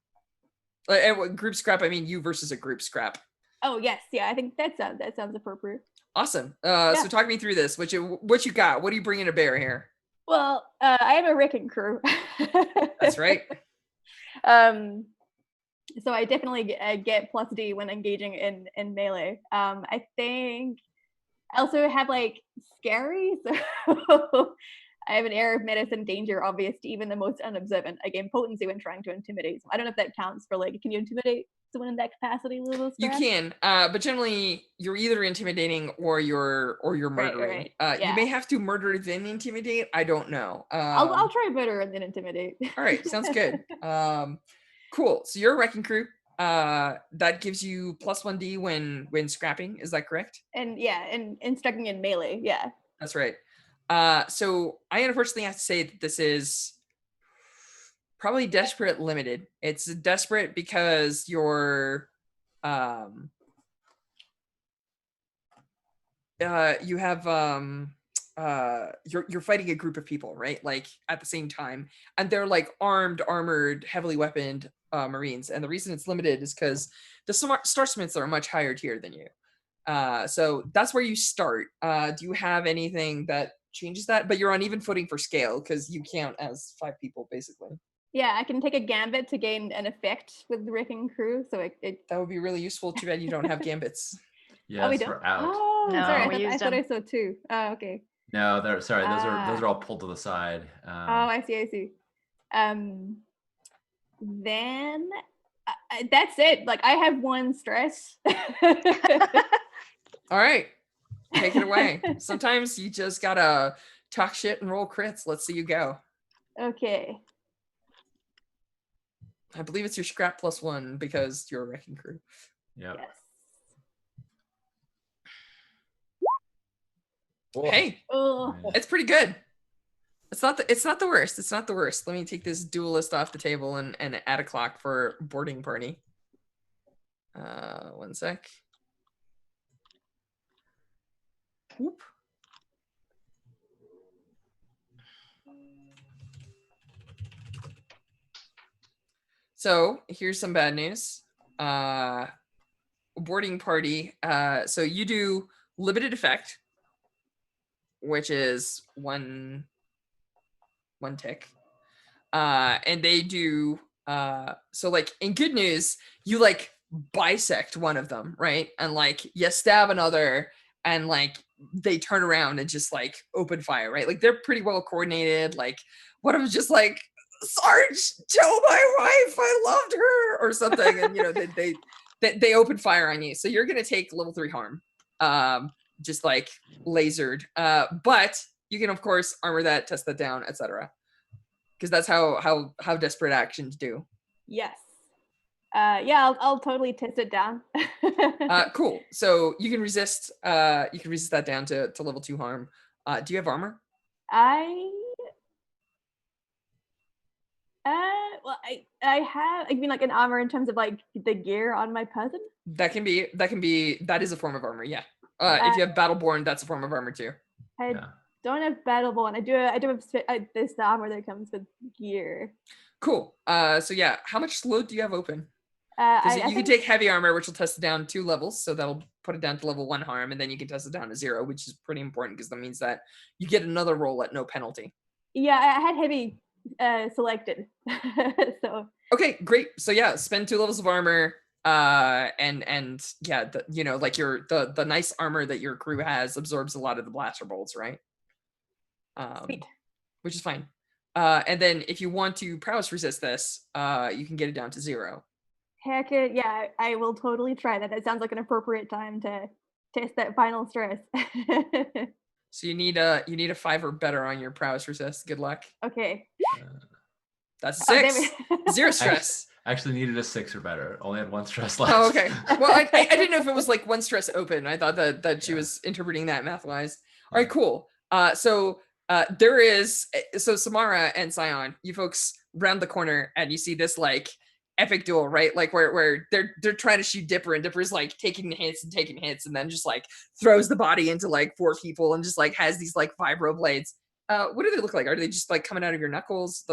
And group scrap, I mean you versus a group scrap. Oh yes, yeah. I think that sounds appropriate. Awesome. So talk me through this. What you got? What are you bringing to bear here? Well, I am a wrecking crew. That's right. So I definitely get plus D when engaging in melee. I think I also have like scary, so I have an air of menace and danger obvious to even the most unobservant. I gain potency when trying to intimidate. I don't know if that counts for like, can you intimidate someone in that capacity? You can, but generally you're either intimidating or you're murdering. Right. You may have to murder then intimidate. I don't know. I'll try murder and then intimidate. All right, sounds good. Cool. So you're a wrecking crew. That gives you plus 1D when scrapping. Is that correct? And yeah, and striking in melee. Yeah. That's right. So I unfortunately have to say that this is probably desperate limited. It's desperate because you're you have you're fighting a group of people, right? Like at the same time, and they're like armed, armored, heavily weaponed, Marines, and the reason it's limited is because the Starsmiths are a much higher tier than you. So that's where you start. Do you have anything that changes that? But you're on even footing for scale because you count as 5 people basically. Yeah, I can take a gambit to gain an effect with the wrecking crew. So it That would be really useful. Too bad you don't have gambits. oh, we Yes, don't. we're out. Oh, No, sorry. we I used thought I them. saw 2. Oh, okay. No, they're sorry. Those Ah. are all pulled to the side. Oh, I see. I see. Then that's it. Like I have 1 stress. All right, take it away. Sometimes you just gotta talk shit and roll crits. Let's see you go. Okay. I believe it's your scrap +1 because you're a wrecking crew. Yep. Yes. Whoa. Hey, Oh. it's pretty good. It's not the worst. It's not the worst. Let me take this duelist off the table and add a clock for boarding party. 1 sec. Whoop. So here's some bad news. Boarding party. So you do limited effect, which is one tick. And they do so like in good news, you like bisect one of them, right? And like you stab another and like they turn around and just like open fire, right? Like they're pretty well coordinated. Like one of them's just like, Sarge, tell my wife I loved her or something. And you know, they open fire on you. So you're gonna take level 3 harm. Just like lasered. But you can of course armor that, test that down, etc. Because that's how desperate actions do. Yes. Yeah, I'll totally test it down. Cool. So you can resist that down to level 2 harm. Do you have armor? Well, I have. I mean, like an armor in terms of like the gear on my person. That is a form of armor. Yeah. If you have Battleborn, that's a form of armor too. I Yeah. don't have Battleborn. I do have this armor that comes with gear. Cool. So yeah, how much load do you have open? I You can think take heavy armor, which will test it down 2 levels, so that'll put it down to level 1 harm, and then you can test it down to 0, which is pretty important because that means that you get another roll at no penalty. yeah, I had heavy selected. So Okay, great. So yeah, spend 2 levels of armor, and yeah, you know, like the nice armor that your crew has absorbs a lot of the blaster bolts, right? sweet. Which is fine. And then if you want to prowess resist this, you can get it down to 0. Heck it, yeah, I will totally try that. That sounds like an appropriate time to test that final stress. So you need a 5 or better on your prowess resist. Good luck. Okay. That's a Oh, there 6. we- 0 stress. Actually needed a 6 or better. Only had 1 stress left. Oh, okay. Well, I didn't know if it was like 1 stress open. I thought that she was interpreting that math-wise. All right, cool. So there is Samara and Scion, you folks round the corner and you see this like epic duel, right? Like where they're trying to shoot Dipper, and Dipper's like taking hits and then just like throws the body into like 4 people and just like has these like vibro blades. What do they look like? Are they just like coming out of your knuckles,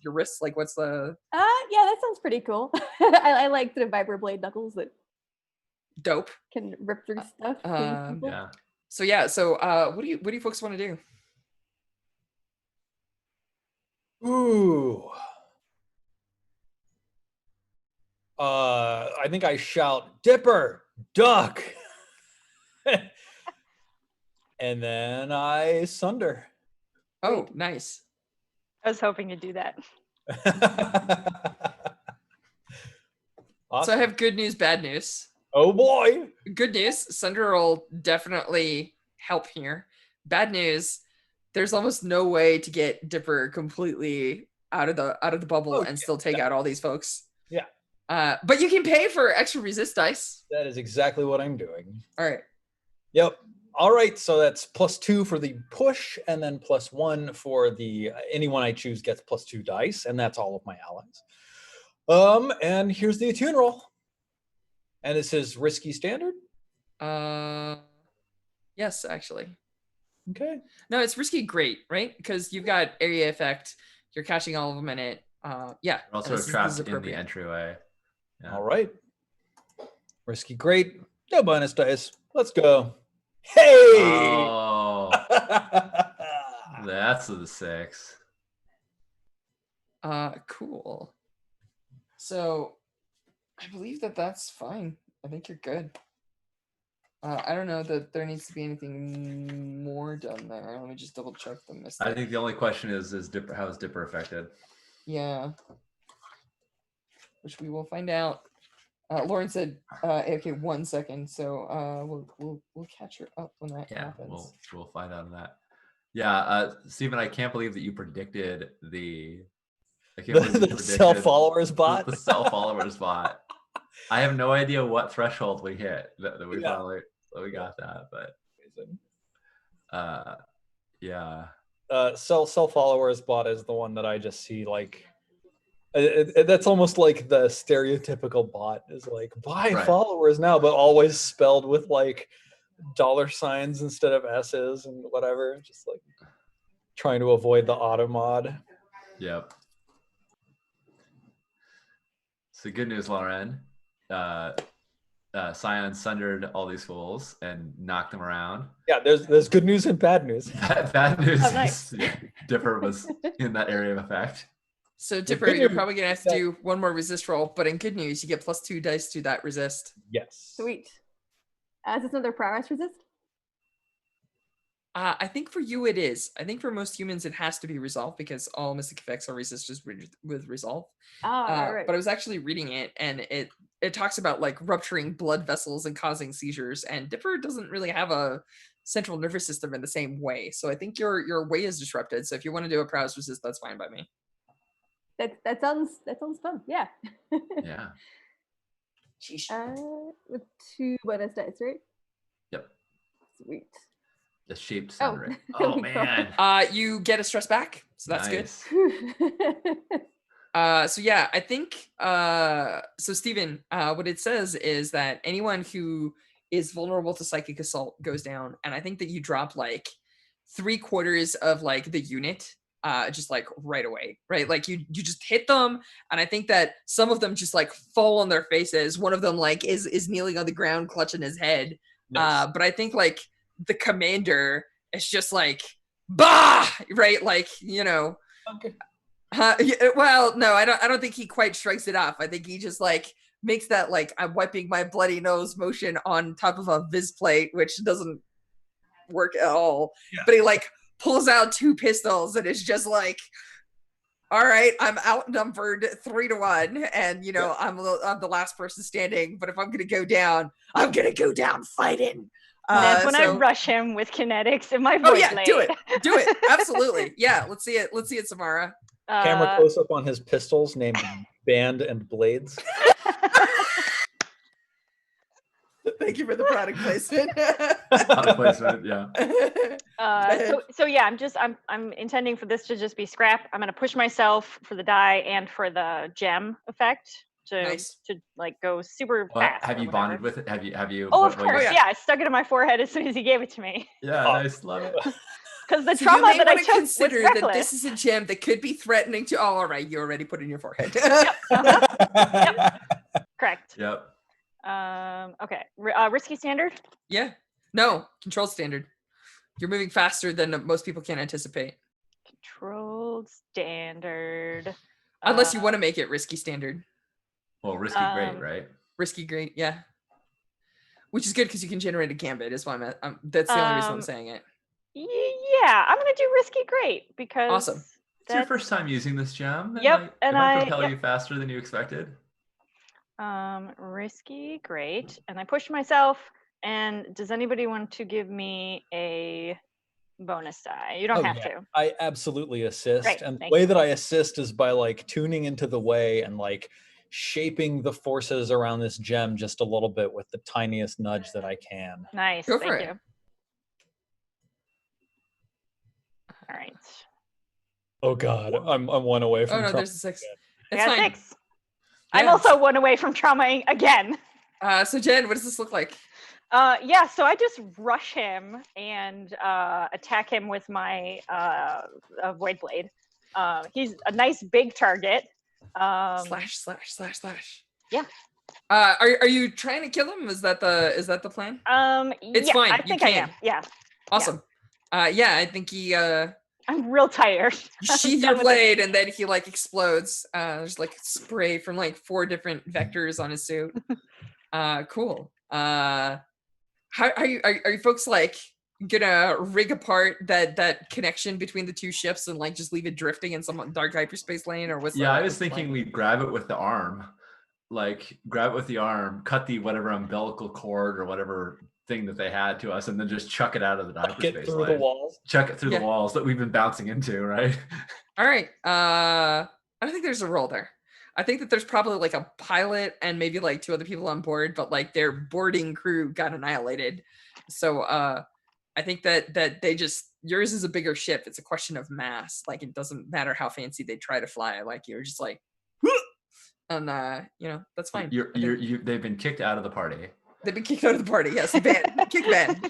your wrists? Like what's the Yeah, that sounds pretty cool. I like the vibroblade knuckles that dope? can rip through stuff. Yeah. So yeah, what do you folks want to do? Ooh. I think I shout, Dipper, duck. And then I sunder. Oh, nice. I was hoping to do that. Awesome. So I have good news, bad news. Oh boy. Good news, Sunder will definitely help here. Bad news, there's almost no way to get Dipper completely out of the bubble and still take out all these folks. Yeah. But you can pay for extra resist dice. That is exactly what I'm doing. All right. Yep. All right. So that's +2 for the push, and then +1 for the anyone I choose gets +2 dice, and that's all of my allies. And here's the attune roll. And it says risky standard. Yes, actually. Okay. No, it's risky great, right? Because you've got area effect. You're catching all of them in it. Yeah. We're all and sort this of is trapped in the appropriate. entryway. Yeah. All right. Risky great. No bonus dice. Let's go. Hey! Oh, that's the 6. Cool. So I believe that that's fine. I think you're good. I don't know that there needs to be anything more done there. Let me just double check the mystic. I think the only question is Dipper, how is Dipper affected? Yeah. Which we will find out. Lauren said, okay, 1 second. So we'll catch her up when that Yeah, happens. we'll find out on that. Yeah, Stephen, I can't believe that you predicted the. I can't believe you the predicted self followers bot. The self followers bot. I have no idea what threshold we hit that we finally got that, but yeah. Self followers bot is the one that I just see like. That's almost like the stereotypical bot is like buy followers now, but always spelled with like $signs instead of S's and whatever. Just like trying to avoid the automod. Yep. So good news, Lauren. Scion sundered all these fools and knocked them around. Yeah, there's good news and bad news. Bad news Oh, nice. is Dipper was in that area of effect. So Dipper, you're probably gonna have to do one more resist roll, but in good news, you get +2 dice to that resist. Yes. Sweet. Is this another prowess resist? I think for you it is. I think for most humans it has to be resolved because all mystic effects are resisted with resolve. Right. But I was actually reading it, and it talks about like rupturing blood vessels and causing seizures, and Dipper doesn't really have a central nervous system in the same way. So I think your way is disrupted. So if you want to do a prowess resist, that's fine by me. That sounds fun. Yeah. Yeah. Sheesh. With 2 bonus dice, right? Yep. Sweet. The shaped sundering. There Oh we go. man. You get a stress back, so that's good. Good. So yeah, I think so Stephen, what it says is that anyone who is vulnerable to psychic assault goes down, and I think that you drop like 3/4 of like the unit just like right away, right? Like you just hit them, and I think that some of them just like fall on their faces. One of them like is kneeling on the ground clutching his head. Nice. But I think like the commander is just like bah, right? Like, you know. Okay. Well, no, I don't think he quite strikes it off. I think he just like makes that like I'm wiping my bloody nose motion on top of a vis plate, which doesn't work at all. Yeah. But he like pulls out 2 pistols and is just like, all right, I'm outnumbered 3-1, and you know I'm the last person standing. But if I'm gonna go down, I'm gonna go down fighting. That's when I rush him with kinetics in my void blade. do it, absolutely. Yeah, let's see it, Samara. Camera close up on his pistols named Band and Blades. Thank you for the product placement. Product placement, yeah. So yeah, I'm intending for this to just be scrap. I'm gonna push myself for the die and for the gem effect to like go super fast. Have you bonded with it? Have you? Oh, of course, yeah. I stuck it in my forehead as soon as he gave it to me. Yeah, nice, love it. Because the trauma that I took consider was that this is a gem that could be threatening to. Oh, all right, you already put it in your forehead. Yep. Correct. Yep. Okay. Risky standard? Yeah. No, controlled standard. You're moving faster than most people can anticipate. Controlled standard. Unless you want to make it risky standard. Well, risky great, right? Risky great, yeah. Which is good because you can generate a gambit. Is why that's the only reason I'm saying it. Yeah, I'm gonna do risky great because awesome. It's your first time using this gem. Yep, and I propel you faster than you expected. Risky great, and I pushed myself. And does anybody want to give me a bonus die? You don't have to. I absolutely assist. Great, and the way that I assist is by like tuning into the way and like shaping the forces around this gem just a little bit with the tiniest nudge that I can. Nice. Go Thank for you. it. All right. Oh God, I'm 1 away from. Oh no, trauma. there's a 6. I got 6. Yeah. I'm also 1 away from traumaing again. So Jen, what does this look like? Yeah, so I just rush him and attack him with my void blade. He's a nice big target. Slash. Yeah. Are you trying to kill him? Is that the plan? It's yeah, fine. I think you I can. am. Yeah. Awesome. Yeah, I think he I'm real tired. you sheath your blade and then he like explodes. There's like spray from like 4 different vectors on his suit. Cool. How are you folks like gonna rig apart that connection between the 2 ships and like just leave it drifting in some dark hyperspace lane, or what's Yeah, I was what's the thinking plan? we'd grab it with the arm, like grab it with the arm, cut the whatever umbilical cord or whatever thing that they had to us, and then just chuck it out of the Chuck it hyperspace through the lane. walls. Chuck it through Yeah. the walls that we've been bouncing into, right? All right. I don't think there's a roll there. I think that there's probably like a pilot and maybe like 2 other people on board, but like their boarding crew got annihilated. So I think that they just, yours is a bigger ship. It's a question of mass. Like it doesn't matter how fancy they try to fly. Like you're just like, and that's fine. They've been kicked out of the party. They've been kicked out of the party. Yes, kick ban.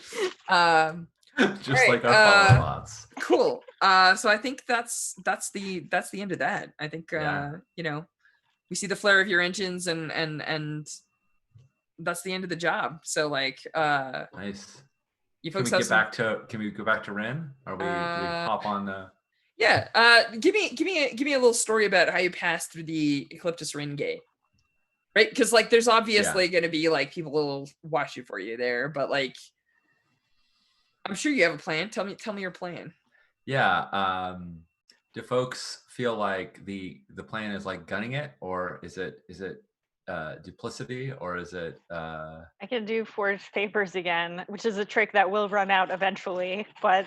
Just right, like our follow lots. Cool. So I think that's the end of that. I think we see the flare of your engines and that's the end of the job. So like nice. You Can folks we go back to Ren? Or do we hop on the give me a little story about how you passed through the Ecliptus Ring Gate. Right? Because like there's obviously gonna be like people will watch you for you there, but like I'm sure you have a plan. Tell me your plan. Yeah. Do folks feel like the plan is like gunning it, or is it duplicity, or is it I can do forged papers again, which is a trick that will run out eventually, but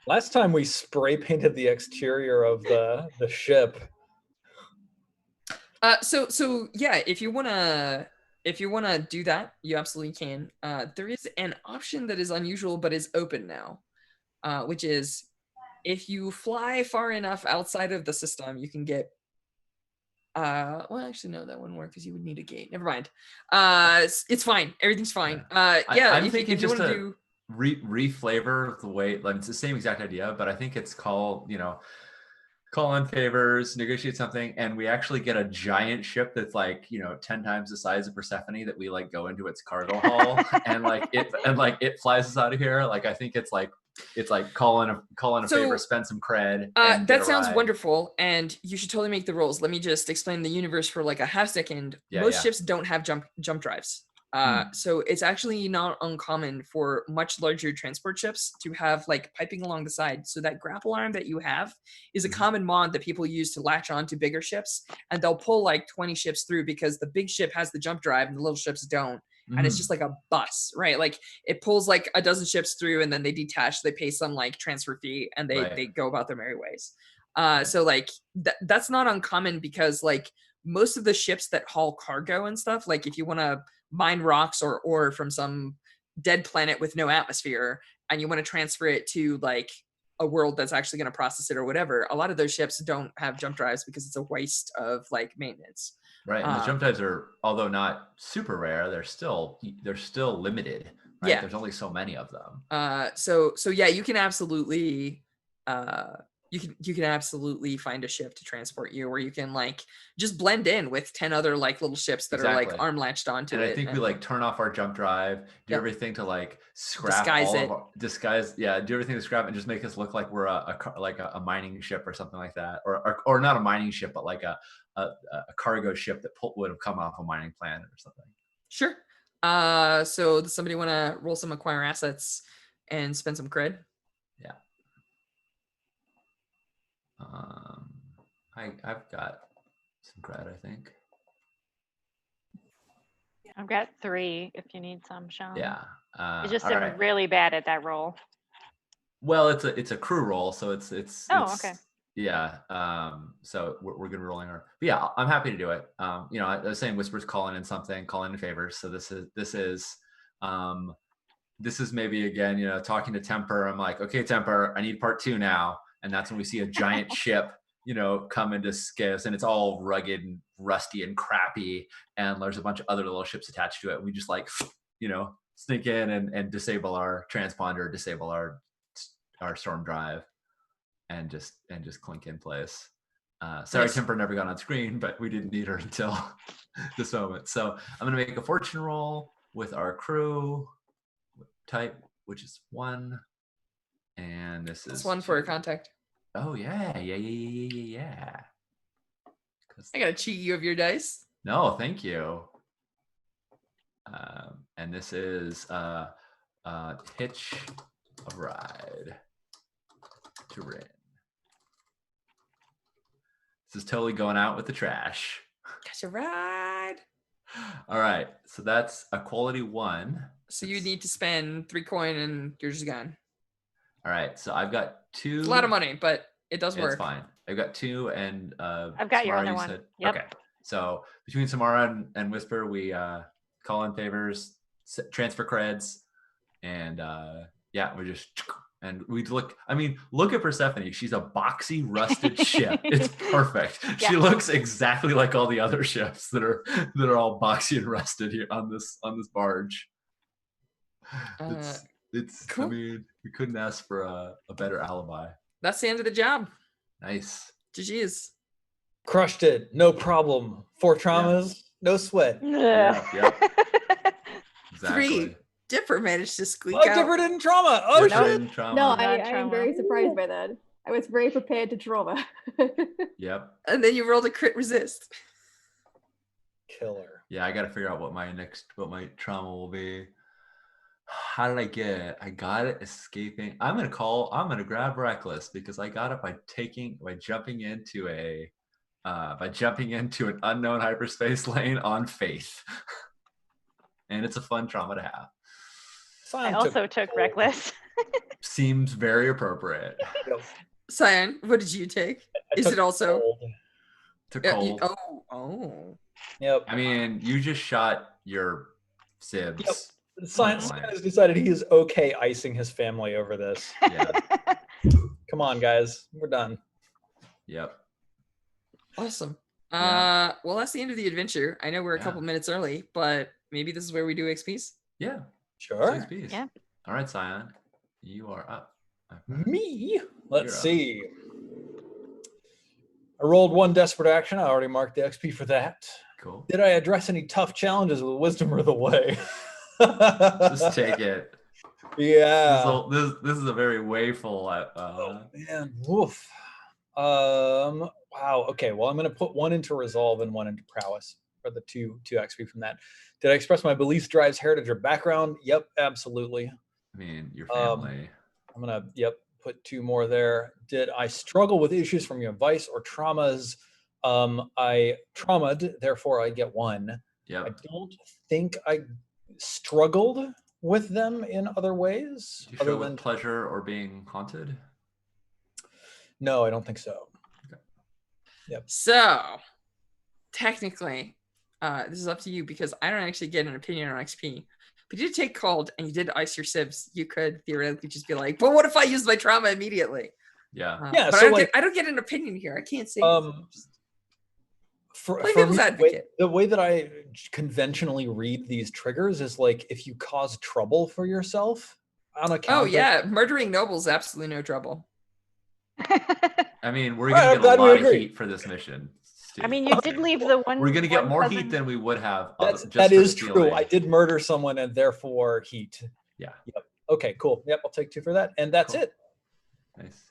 last time we spray painted the exterior of the ship. So yeah, if you wanna do that, you absolutely can. There is an option that is unusual but is open now, which is if you fly far enough outside of the system, you can get. Well, actually, no, that wouldn't work because you would need a gate. Never mind. It's fine. Everything's fine. I'm thinking if you just want to to do reflavor the way, like it's the same exact idea, but I think it's call in favors, negotiate something, and we actually get a giant ship that's like 10 times the size of Persephone that we like go into its cargo hull and it flies us out of here. Like I think it's like call in a favor, spend some cred. That sounds wonderful, and you should totally make the rules. Let me just explain the universe for like a half second. Most ships don't have jump drives. So it's actually not uncommon for much larger transport ships to have like piping along the side. So that grapple arm that you have is a common mod that people use to latch on to bigger ships, and they'll pull like 20 ships through because the big ship has the jump drive and the little ships don't. And it's just like a bus, right? Like it pulls like a dozen ships through and then they detach, they pay some like transfer fee and they go about their merry ways. So like that's not uncommon because like most of the ships that haul cargo and stuff, like if you want to mine rocks or ore from some dead planet with no atmosphere and you want to transfer it to like a world that's actually going to process it or whatever, a lot of those ships don't have jump drives because it's a waste of like maintenance. Right, and the jump drives are, although not super rare, they're still limited. Right? Yeah, there's only so many of them. So yeah, you can absolutely you can absolutely find a ship to transport you, or you can like just blend in with 10 other like little ships that are like arm latched onto and it. I think we like turn off our jump drive, do everything to like scrap do everything to scrap and just make us look like we're a mining ship or something like that, or not a mining ship, but like a cargo ship that would have come off a mining planet or something. Sure. So does somebody want to roll some acquire assets and spend some cred? Yeah. I've got some cred, I think. I've got 3 if you need some, Sean. Yeah. I just am really bad at that roll. Well, it's a crew roll, so it's okay. Yeah. So we're gonna be rolling our. But yeah, I'm happy to do it. I was saying Whispers calling in favors. So this is maybe again, talking to Temper. I'm like, okay, Temper, I need part 2 now. And that's when we see a giant ship, come into Scus, and it's all rugged and rusty and crappy. And there's a bunch of other little ships attached to it. We just like, sneak in and disable our transponder, disable our storm drive. and just clink in place. Sorry, Nice. Temper never got on screen, but we didn't need her until this moment. So I'm gonna make a fortune roll with our crew type, which is 1, and this That's is 1 for a 2. contact. Oh yeah. I gotta cheat you of your dice. No, thank you. And this is hitch a ride to Rin. This is totally going out with the trash. Gotcha ride. All right, so that's a quality 1. So you need to spend 3 coin and you're just gone. All right, so I've got 2. It's a lot of money, but it does work. It's fine. I've got 2, and I've got your Samara, other you one. said- Yep. Okay, so between Samara and Whisper, we call in favors, transfer creds, and yeah, we just and we look. I mean, look at Persephone. She's a boxy, rusted ship. It's perfect. She Yeah. looks exactly like all the other ships that are all boxy and rusted here on this barge. It's cool. I mean, we couldn't ask for a better alibi. That's the end of the job. Nice. GG's. Crushed it. No problem. 4 traumas. No sweat. Yeah. Exactly. 3. Dipper managed to squeak Oh, out. Dipper didn't trauma. Oh, Dipper shit. didn't trauma. No, Not I am trauma. very surprised by that. I was very prepared to trauma. Yep. And then you rolled a crit resist. Killer. Yeah, I got to figure out what my trauma will be. How did I get it? I got it escaping. I'm gonna grab reckless because I got it by jumping into an unknown hyperspace lane on faith. And it's a fun trauma to have. I also took reckless. Seems very appropriate. Yep. Cyan, what did you take? I Is took it also? cold. To Yeah, cold. Oh. Yep. I mean, you just shot your sibs. Yep. Science Fine. has decided he is okay icing his family over this. Yeah. Come on, guys. We're done. Yep. Awesome. Yeah. Well, that's the end of the adventure. I know we're a couple minutes early, but maybe this is where we do XPs. Yeah. Sure. 6 Ps. Yeah. All right, Scion. You are up. Me? Let's You're up. see. I rolled 1 desperate action. I already marked the XP for that. Cool. Did I address any tough challenges with wisdom or the way? Just take it. Yeah. This is a very wayful. Oh, man. Woof. Wow. Okay. Well, I'm going to put 1 into resolve and 1 into prowess for the 2 XP from that. Did I express my beliefs, drives, heritage, or background? Yep, absolutely. I mean, your family. I'm going to, put 2 more there. Did I struggle with issues from your vice or traumas? I traumaed, therefore I get 1. Yep. I don't think I struggled with them in other ways. Did you other show than with pleasure or being haunted? No, I don't think so. So, technically, this is up to you because I don't actually get an opinion on XP. But you did take cold and you did ice your sibs. You could theoretically just be like, "Well, what if I use my trauma immediately?" Yeah. Yeah, but so I don't get an opinion here. I can't say. For devil's me, advocate. the way that I conventionally read these triggers is like if you cause trouble for yourself on account. Oh yeah, murdering nobles absolutely no trouble. I mean, we're All right, gonna I'm get a glad we lot of agree. heat for this mission. Steve. I mean, you did leave the one. We're gonna get one more cousin- heat than we would have. That is true. I did murder someone and therefore heat. Yeah. Yep. Okay, cool. Yep, I'll take 2 for that. And that's Cool. it. Nice.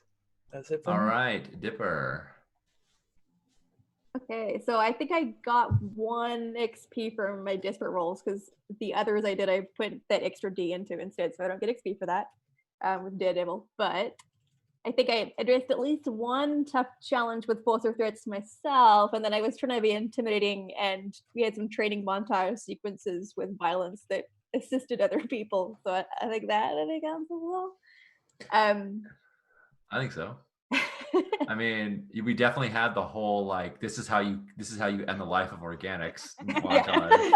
That's it for All me. right, Dipper. Okay, so I think I got 1 XP from my desperate rolls because the others I put that extra D into instead, so I don't get XP for that with Daredevil. But I think I addressed at least 1 tough challenge with force or threats myself, and then I was trying to be intimidating, and we had some training montage sequences with violence that assisted other people. So I think that counts as well. I think so. I mean, we definitely had the whole like this is how you end the life of organics montage.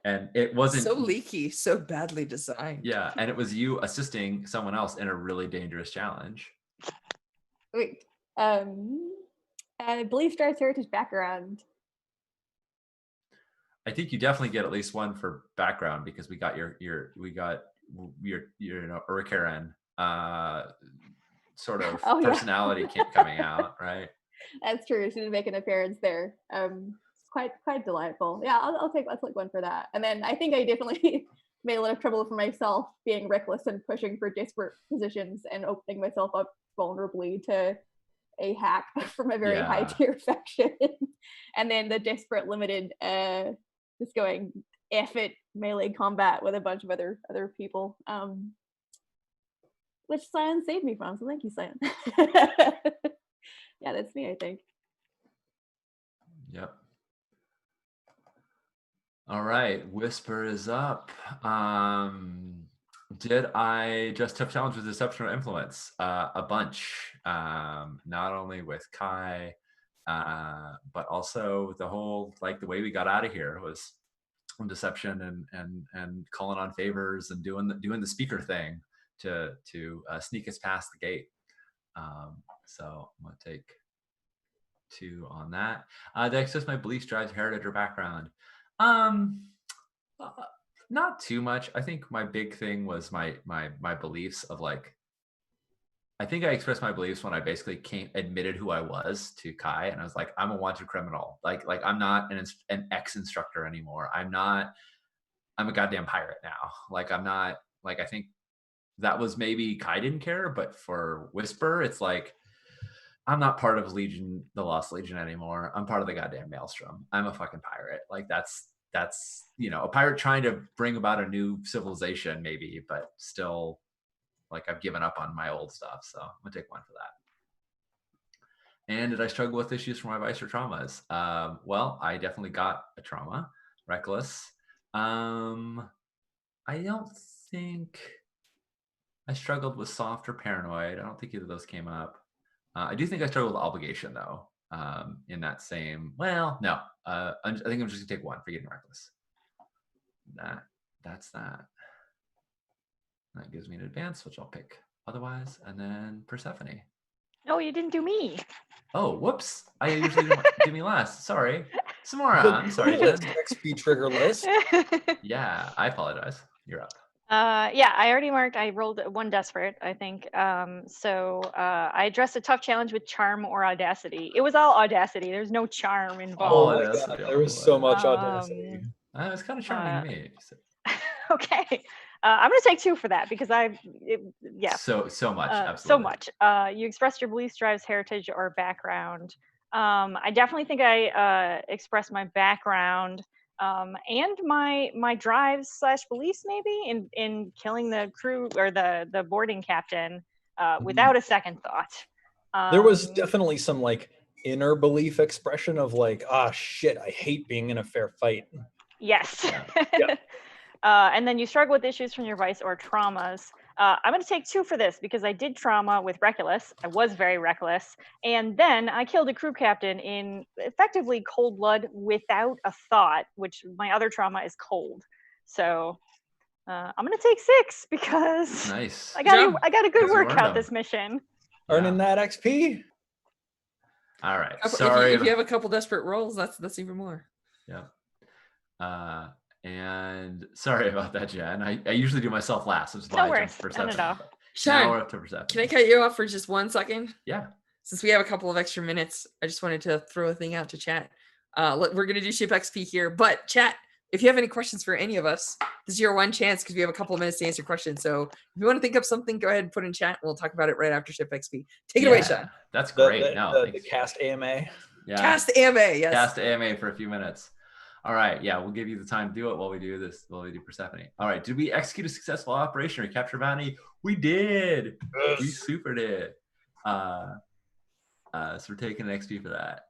And it wasn't So leaky, so badly designed. Yeah, and it was you assisting someone else in a really dangerous challenge. Wait, I believe Star's heritage background. I think you definitely get at least 1 for background because we got your Urikaren. sort of Oh, yeah. personality coming out, right? That's true. She did make an appearance there. It's quite delightful. Yeah, I'll take one for that. And then I think I definitely made a lot of trouble for myself being reckless and pushing for desperate positions and opening myself up vulnerably to a hack from a very high tier faction. And then the desperate limited just going F it melee combat with a bunch of other people. Which Cyan saved me from, so thank you, Cyan. Yeah, that's me, I think. Yep. All right, Whisper is up. Did I just tough challenge with deception or influence? A bunch. Not only with Kai, but also the whole, like, the way we got out of here was deception and calling on favors and doing the speaker thing to sneak us past the gate. So I'm gonna take 2 on that. Did I access my beliefs, drives, heritage, or background? Not too much. I think my big thing was my beliefs of, like, I think I expressed my beliefs when I basically admitted who I was to Kai, and I was like, I'm a wanted criminal. Like I'm not an ex-instructor anymore. I'm a goddamn pirate now. Like I'm not, like, I think that was, maybe Kai didn't care, but for Whisper, it's like, I'm not part of Legion, the Lost Legion anymore. I'm part of the goddamn Maelstrom. I'm a fucking pirate. Like that's a pirate trying to bring about a new civilization, maybe, but still, like, I've given up on my old stuff. So I'm gonna take 1 for that. And did I struggle with issues for my vice or traumas? Well, I definitely got a trauma, reckless. I don't think I struggled with soft or paranoid. I don't think either of those came up. I do think I struggled with obligation, though. In that same, well, no. I think I'm just gonna take 1 for getting reckless. That's that. That gives me an advance, which I'll pick otherwise, and then Persephone. No, you didn't do me. Oh, whoops! I usually do me last. Sorry, Samara. I'm sorry, Jen. XP trigger list. Yeah, I apologize. You're up. Yeah, I already marked. I rolled 1 desperate, I think. So I addressed a tough challenge with charm or audacity. It was all audacity. There's no charm involved. Oh my God, there was so much audacity. It was kind of charming to me. Okay. I'm going to take 2 for that because yeah. So much, absolutely. So much. You expressed your beliefs, drives, heritage, or background. I definitely think I expressed my background and my drives / beliefs, maybe in killing the crew or the boarding captain without a second thought. There was definitely some, like, inner belief expression of, like, shit, I hate being in a fair fight. Yes. Yeah. And then you struggle with issues from your vice or traumas. I'm going to take 2 for this because I did trauma with reckless. I was very reckless. And then I killed a crew captain in effectively cold blood without a thought, which my other trauma is cold. So I'm going to take 6 because nice. I got a good workout this mission. Earning that XP. All right. Sorry. If you have a couple desperate rolls, that's even more. Yeah. And sorry about that, Jen. I usually do myself last. Which is no why worries. Now we're up to Persephone. Can I cut you off for just 1 second? Yeah. Since we have a couple of extra minutes, I just wanted to throw a thing out to chat. We're going to do ship XP here, but chat, if you have any questions for any of us, this is your 1 chance because we have a couple of minutes to answer questions. So if you want to think up something, go ahead and put in chat. And we'll talk about it right after ship XP. Take it away, Sean. That's great. The cast AMA. Yeah. Cast AMA, yes. Cast AMA for a few minutes. All right, yeah, we'll give you the time to do it while we do Persephone. All right, did we execute a successful operation or capture bounty? We did. Yes. We super did. So we're taking an XP for that.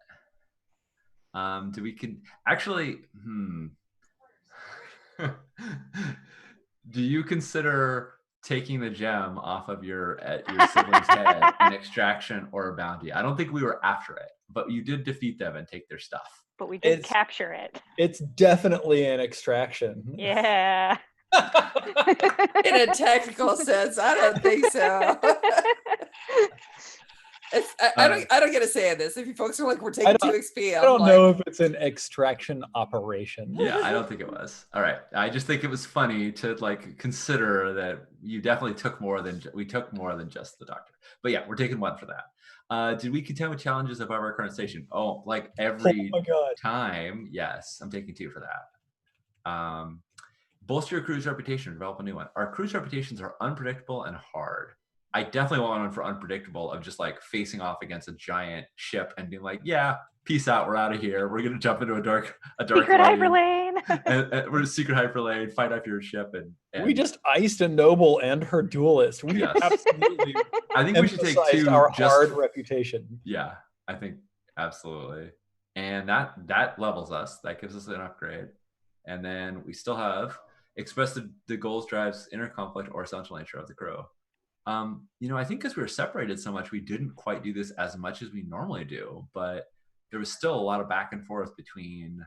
Do you consider taking the gem off of your sibling's head an extraction or a bounty? I don't think we were after it, but you did defeat them and take their stuff. But we did capture it. It's definitely an extraction. Yeah. In a technical sense, I don't think so. I don't get a say in this. If you folks are like, we're taking 2 XP, I don't know if it's an extraction operation. Yeah, I don't think it was. All right. I just think it was funny to like consider that you definitely took we took more than just the doctor. But yeah, we're taking 1 for that. Did we contend with challenges above our current station? Oh, like every time. Yes, I'm taking 2 for that. Bolster your crew's reputation, develop a new one. Our crew's reputations are unpredictable and hard. I definitely want one for unpredictable of just like facing off against a giant ship and being like, yeah, peace out, we're out of here. We're gonna jump into a dark secret hyperlane. and we're a secret hyperlane, fight off your ship, and we just iced a noble and her duelist. We absolutely. I think we should take 2 our just hard reputation. Yeah, I think absolutely, and that levels us. That gives us an upgrade, and then we still have express the goals, drives, inner conflict, or essential nature of the crew. I think because we were separated so much, we didn't quite do this as much as we normally do, but there was still a lot of back and forth between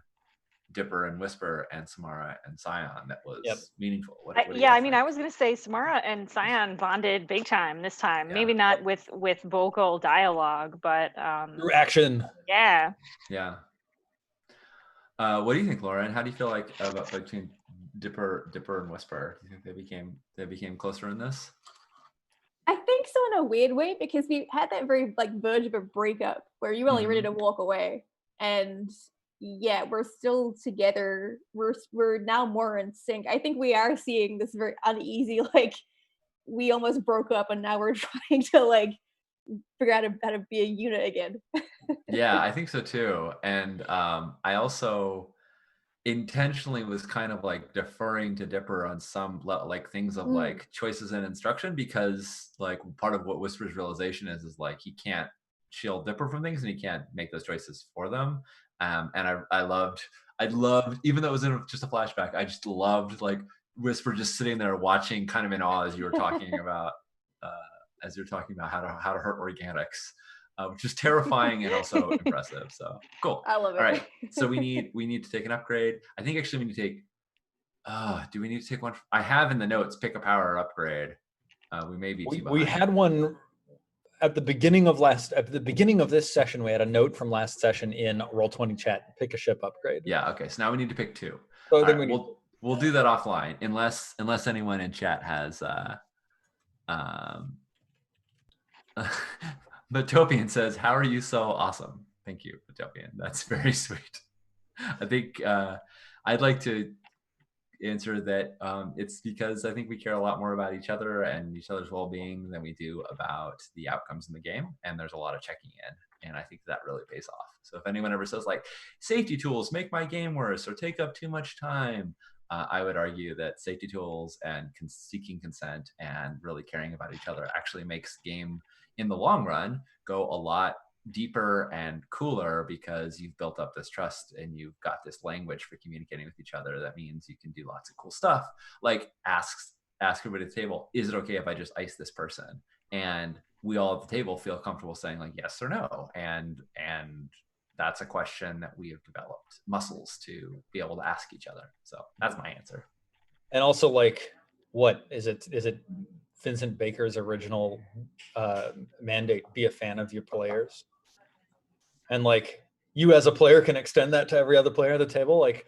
Dipper and Whisper and Samara and Scion that was meaningful. What I mean, I was going to say Samara and Scion bonded big time this time. Maybe not with vocal dialogue, but through action. Yeah. Yeah. What do you think, Lauren? How do you feel like about between Dipper and Whisper? Do you think they became closer in this? I think so in a weird way, because we had that very like verge of a breakup where you were only ready to walk away, and yeah, we're still together. We're now more in sync. I think we are seeing this very uneasy, like we almost broke up and now we're trying to like figure out how to be a unit again. Yeah, I think so too. And I also intentionally was kind of like deferring to Dipper on some like things of like choices and instruction, because like part of what Whisper's realization is like he can't shield Dipper from things and he can't make those choices for them. And I loved, even though it was in just a flashback, I just loved like Whisper just sitting there watching, kind of in awe as you were talking about how to hurt organics. Which is terrifying and also impressive. So cool. I love it. All right. So we need to take an upgrade. I think actually we need to take. Do we need to take one? I have in the notes pick a power upgrade. We may be. We had one at the beginning of this session. We had a note from last session in Roll20 chat. Pick a ship upgrade. Yeah. Okay. So now we need to pick 2. So then right, we'll do that offline unless anyone in chat has. Matopian says, "How are you so awesome?" Thank you, Matopian. That's very sweet. I think I'd like to answer that it's because I think we care a lot more about each other and each other's well-being than we do about the outcomes in the game. And there's a lot of checking in, and I think that really pays off. So if anyone ever says like safety tools make my game worse or take up too much time, I would argue that safety tools and seeking consent and really caring about each other actually makes game in the long run go a lot deeper and cooler, because you've built up this trust and you've got this language for communicating with each other. That means you can do lots of cool stuff, like ask everybody at the table, is it okay if I just ice this person? And we all at the table feel comfortable saying like yes or no, and that's a question that we have developed muscles to be able to ask each other. So that's my answer. And also, like, what is it Vincent Baker's original mandate, be a fan of your players? And like, you as a player can extend that to every other player at the table. Like,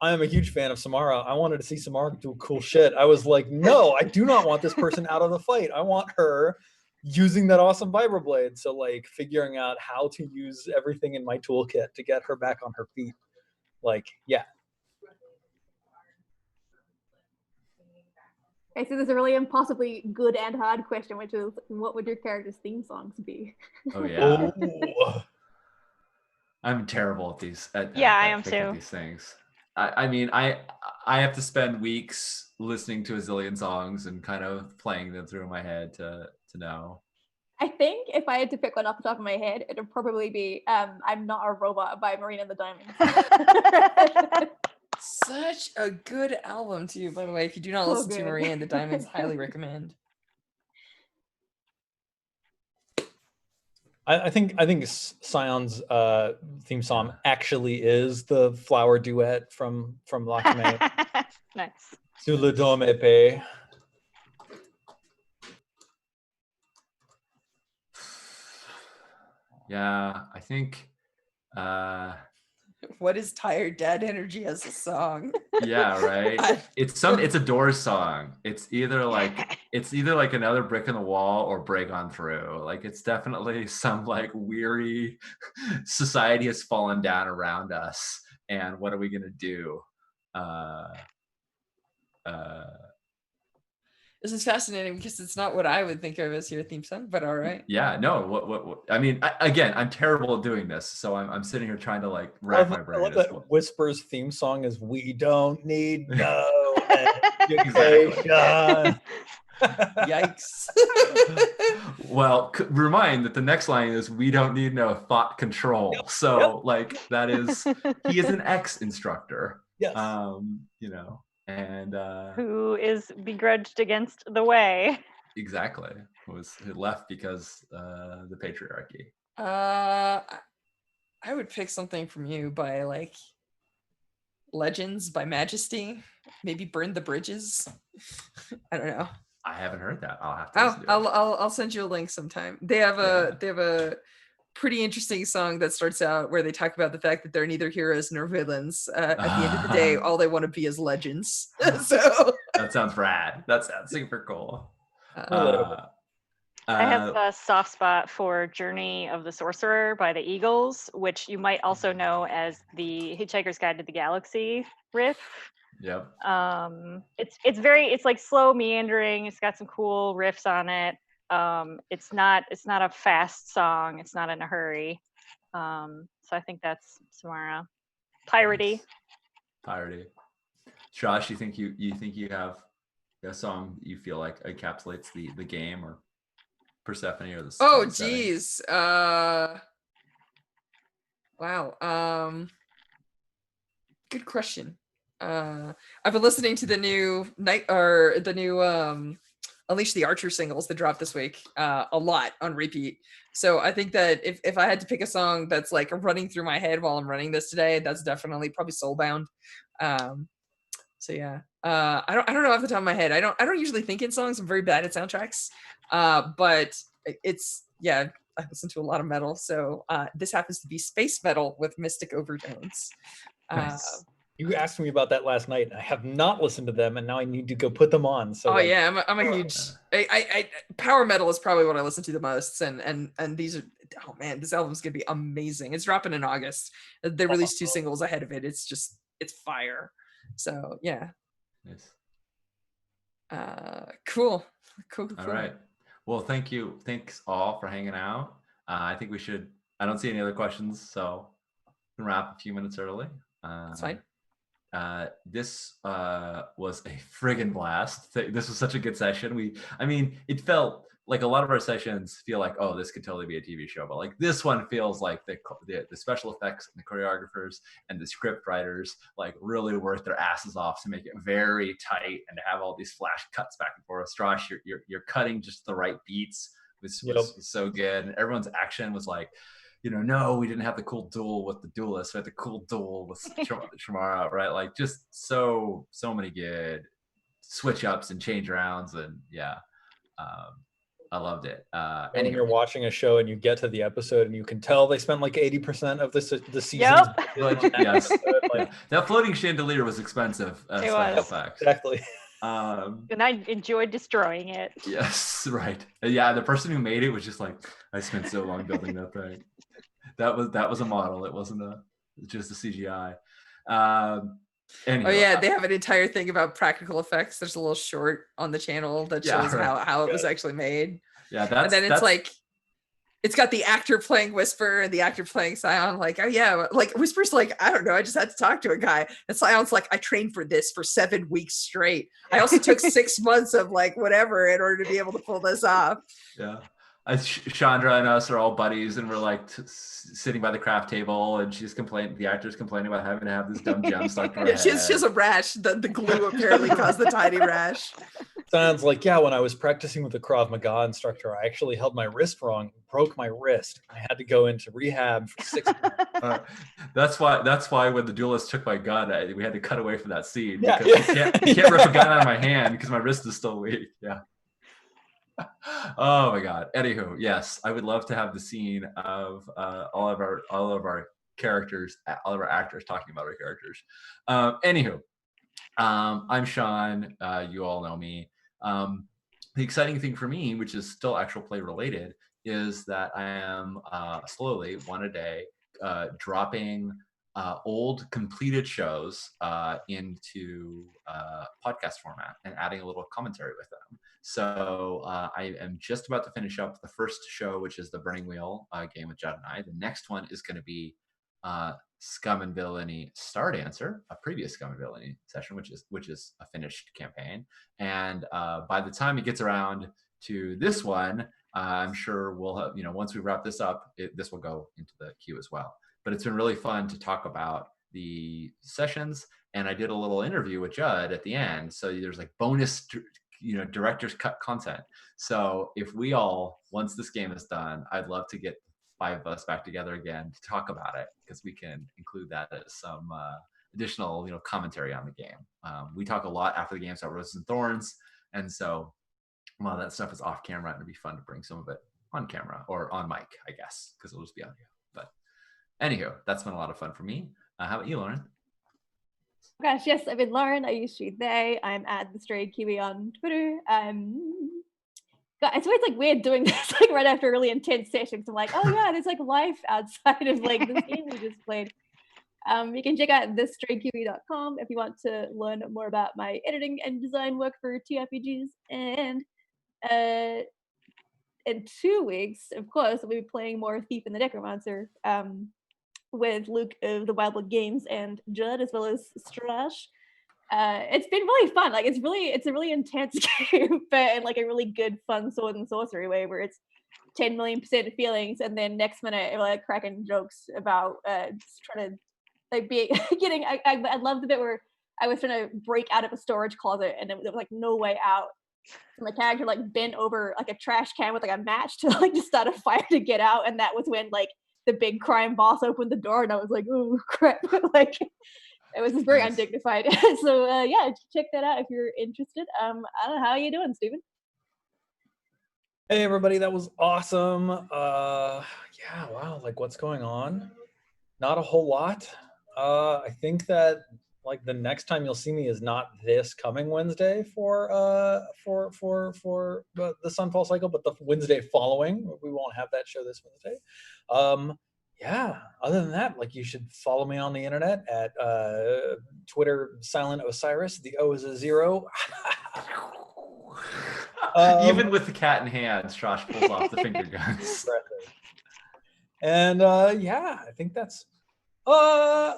I am a huge fan of Samara. I wanted to see Samara do cool shit. I was like, no, I do not want this person out of the fight. I want her using that awesome vibroblade. So like figuring out how to use everything in my toolkit to get her back on her feet. Like, yeah. Okay, so there's a really impossibly good and hard question, which is, what would your character's theme songs be? Oh yeah. Oh. I'm terrible at these. I am too. These things. I mean, I have to spend weeks listening to a zillion songs and kind of playing them through my head to know. I think if I had to pick one off the top of my head, it would probably be "I'm Not a Robot" by Marina and the Diamonds. Such a good album too, by the way. If you do not listen to Maria and the Diamonds, highly recommend. I think Scion's theme song actually is the flower duet from Lakme. Nice. Sous le dôme épais. Yeah, I think. What is Tired Dad Energy as a song? Yeah, right. I- It's a Doors song. It's either like another brick in the wall or break on through. Like it's definitely some like weary society has fallen down around us, and what are we gonna do? Uh, uh, This is fascinating because it's not what I would think of as your theme song, but all right. yeah, no. What I mean, again, I'm terrible at doing this, so I'm sitting here trying to like rack my I brain. love as that what- Whisper's theme song is "We Don't Need No Exactly. Education." Yikes. Well, remind that the next line is we don't need no thought control. So like that is he is an ex-instructor. Yes. And Who is begrudged against the way. exactly was left because the patriarchy. I would pick something from you by like Legends by Majesty. Maybe Burn the Bridges. I don't know. I haven't heard that. I'll have to listen to it. I'll send you a link sometime. They have a pretty interesting song that starts out where they talk about the fact that they're neither heroes nor villains. At the end of the day, all they want to be is legends. So That sounds rad. That sounds super cool. I have a soft spot for Journey of the Sorcerer by the Eagles, which you might also know as the Hitchhiker's Guide to the Galaxy riff. Yep. It's like slow meandering. It's got some cool riffs on it. It's not a fast song. It's not in a hurry. So I think that's Samara. Piratey. Piratey. Josh, you think you have a song that you feel like encapsulates the game or Persephone or the oh setting? geez. Wow. Good question. I've been listening to the new Unleash the Archer singles that dropped this week a lot on repeat. So I think that if I had to pick a song that's like running through my head while I'm running this today, that's definitely probably Soulbound. So yeah, I don't know off the top of my head. I don't usually think in songs. I'm very bad at soundtracks. But it's I listen to a lot of metal. So this happens to be space metal with mystic overtones. Nice. You asked me about that last night, and I have not listened to them, and now I need to go put them on. So I'm a huge I power metal is probably what I listen to the most, and these are, oh man, this album's gonna be amazing. It's dropping in August. They released 2 singles ahead of it. It's fire. So yeah. Nice. Cool. All right. Well, thank you. Thanks all for hanging out. I think we should. I don't see any other questions, so we can wrap a few minutes early. That's fine. This was a friggin' blast. This was such a good session. It felt like a lot of our sessions feel like, oh, this could totally be a TV show, but like this one feels like the special effects and the choreographers and the script writers like really worked their asses off to make it very tight and to have all these flash cuts back and forth. Josh, you're cutting just the right beats was so good, and everyone's action was like, no, we didn't have the cool duel with the duelist. We had the cool duel with Shamara, right? Like just so many good switch ups and change rounds, and I loved it. When you're watching a show and you get to the episode and you can tell they spent like 80% of the season. Yep. Yes. That floating chandelier was expensive. It was. Effects. Exactly. And I enjoyed destroying it. Yes, right. Yeah, the person who made it was just like, I spent so long building that thing. That was a model. It wasn't just a CGI. Anyway, they have an entire thing about practical effects. There's a little short on the channel that shows how it was actually made. Yeah, and then it's like, it's got the actor playing Whisper and the actor playing Scion. Like, oh yeah, like Whisper's like, I don't know, I just had to talk to a guy. And Scion's like, I trained for this for 7 weeks straight. I also took 6 months of like whatever in order to be able to pull this off. Yeah. Chandra and us are all buddies, and we're like sitting by the craft table, and the actor's complaining about having to have this dumb gem stuck to her head. She has a rash. The glue apparently caused the tiny rash. Sounds like, when I was practicing with the Krav Maga instructor, I actually held my wrist wrong, broke my wrist. I had to go into rehab for 6 months. That's why when the duelist took my gun, we had to cut away from that scene. Yeah. Because you can't rip a gun out of my hand because my wrist is still weak. Yeah. Oh my god. Anywho, yes, I would love to have the scene of all of our characters, all of our actors talking about our characters. Anywho, I'm Sean. You all know me. The exciting thing for me, which is still actual play related, is that I am slowly, one a day, dropping old completed shows into podcast format and adding a little commentary with them. So I am just about to finish up the first show, which is the Burning Wheel game with Judd and I. The next one is going to be Scum and Villainy Star Dancer, a previous Scum and Villainy session, which is a finished campaign. And by the time it gets around to this one, I'm sure we'll have, once we wrap this up, this will go into the queue as well. But it's been really fun to talk about the sessions, and I did a little interview with Judd at the end. So there's like bonus, director's cut content. So if we all, once this game is done, I'd love to get 5 of us back together again to talk about it, because we can include that as some additional, commentary on the game. We talk a lot after the game about Roses and Thorns, and so a lot of that stuff is off camera, and it'd be fun to bring some of it on camera or on mic, I guess, because it'll just be audio. But anywho, that's been a lot of fun for me. How about you, Lauren? Gosh, yes, I've been Lauren. I use she, they. I'm at the Stray Kiwi on Twitter. God, it's always like weird doing this like right after a really intense session. I'm like, oh yeah, there's like life outside of like this game we just played. You can check out thestraykiwi.com if you want to learn more about my editing and design work for TRPGs. And in 2 weeks, of course, we'll be playing more Thief and the Necromancer with Luke of the Wildwood Games and Judd, as well as Strash. It's been really fun. Like it's a really intense game, but in like a really good, fun sword and sorcery way, where it's 10 million% feelings, and then next minute we're like cracking jokes about just trying to like be getting. I love the bit where I was trying to break out of a storage closet, and there was like no way out. And my character like bent over like a trash can with like a match to like just start a fire to get out, and that was when like the big crime boss opened the door, and I was like, oh crap, like. It was just very undignified. So yeah, check that out if you're interested. I don't know, how are you doing, Stephen? Hey everybody, that was awesome. Yeah, wow, like what's going on? Not a whole lot. I think that like the next time you'll see me is not this coming Wednesday for the Sunfall cycle, but the Wednesday following. We won't have that show this Wednesday. Yeah, other than that, like you should follow me on the internet at Twitter, Silent Osiris. The O is a 0. Even with the cat in hand, Strash pulls off the finger guns. And yeah, I think that's I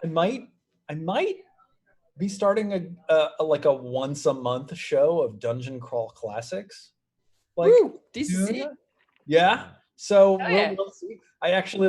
might be starting a like a once a month show of Dungeon Crawl Classics. Like, woo, DC. Yeah. So yeah. we'll see. I actually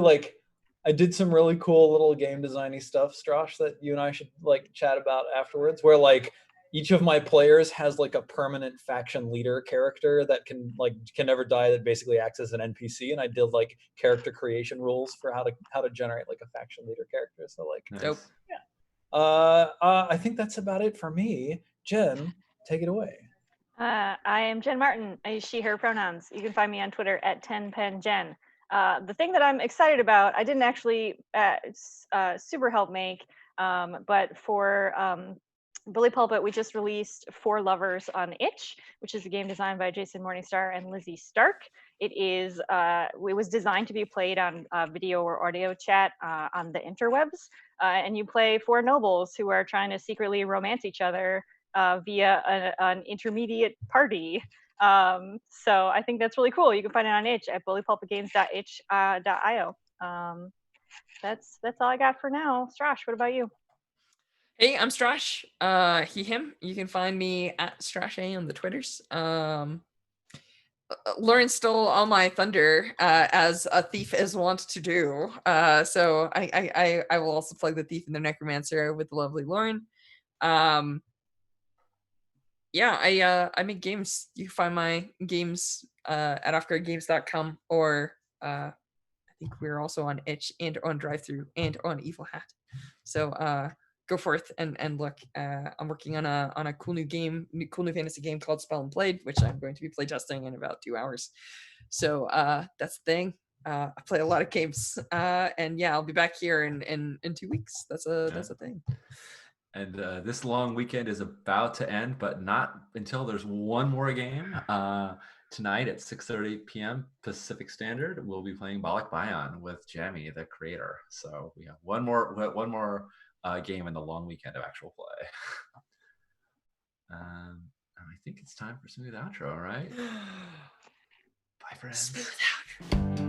I did some really cool little game designy stuff, Strash, that you and I should like chat about afterwards, where like each of my players has like a permanent faction leader character that can never die, that basically acts as an NPC, and I did like character creation rules for how to generate like a faction leader character. So like dope. Yeah. I think that's about it for me. Jen, take it away. I am Jen Martin. I use she, her pronouns. You can find me on Twitter at 10penjen. The thing that I'm excited about, I didn't actually super help make, but for Bully Pulpit, we just released For Lovers on Itch, which is a game designed by Jason Morningstar and Lizzie Stark. It was designed to be played on video or audio chat on the interwebs, and you play 4 nobles who are trying to secretly romance each other via an intermediate party. So I think that's really cool. You can find it on itch at bullypulpitgames.itch.io. That's all I got for now. Strash, what about you? Hey, I'm Strash. He, him. You can find me at Strash A on the Twitters. Lauren stole all my thunder, as a thief is wont to do. So I will also plug the Thief and the Necromancer with the lovely Lauren. Yeah, I make games. You can find my games at offguardgames.com, or I think we're also on Itch and on Drive-Thru and on Evil Hat. So go forth and look. I'm working on a cool new fantasy game called Spell and Played, which I'm going to be playtesting in about 2 hours. So that's the thing. I play a lot of games, and yeah, I'll be back here in 2 weeks. That's a thing. And this long weekend is about to end, but not until there's one more game. Tonight at 6:30 p.m. Pacific Standard, we'll be playing Balak Bayan with Jamie, the creator. So we have one more game in the long weekend of actual play. And I think it's time for smooth outro, right? Bye, friends. Smooth outro.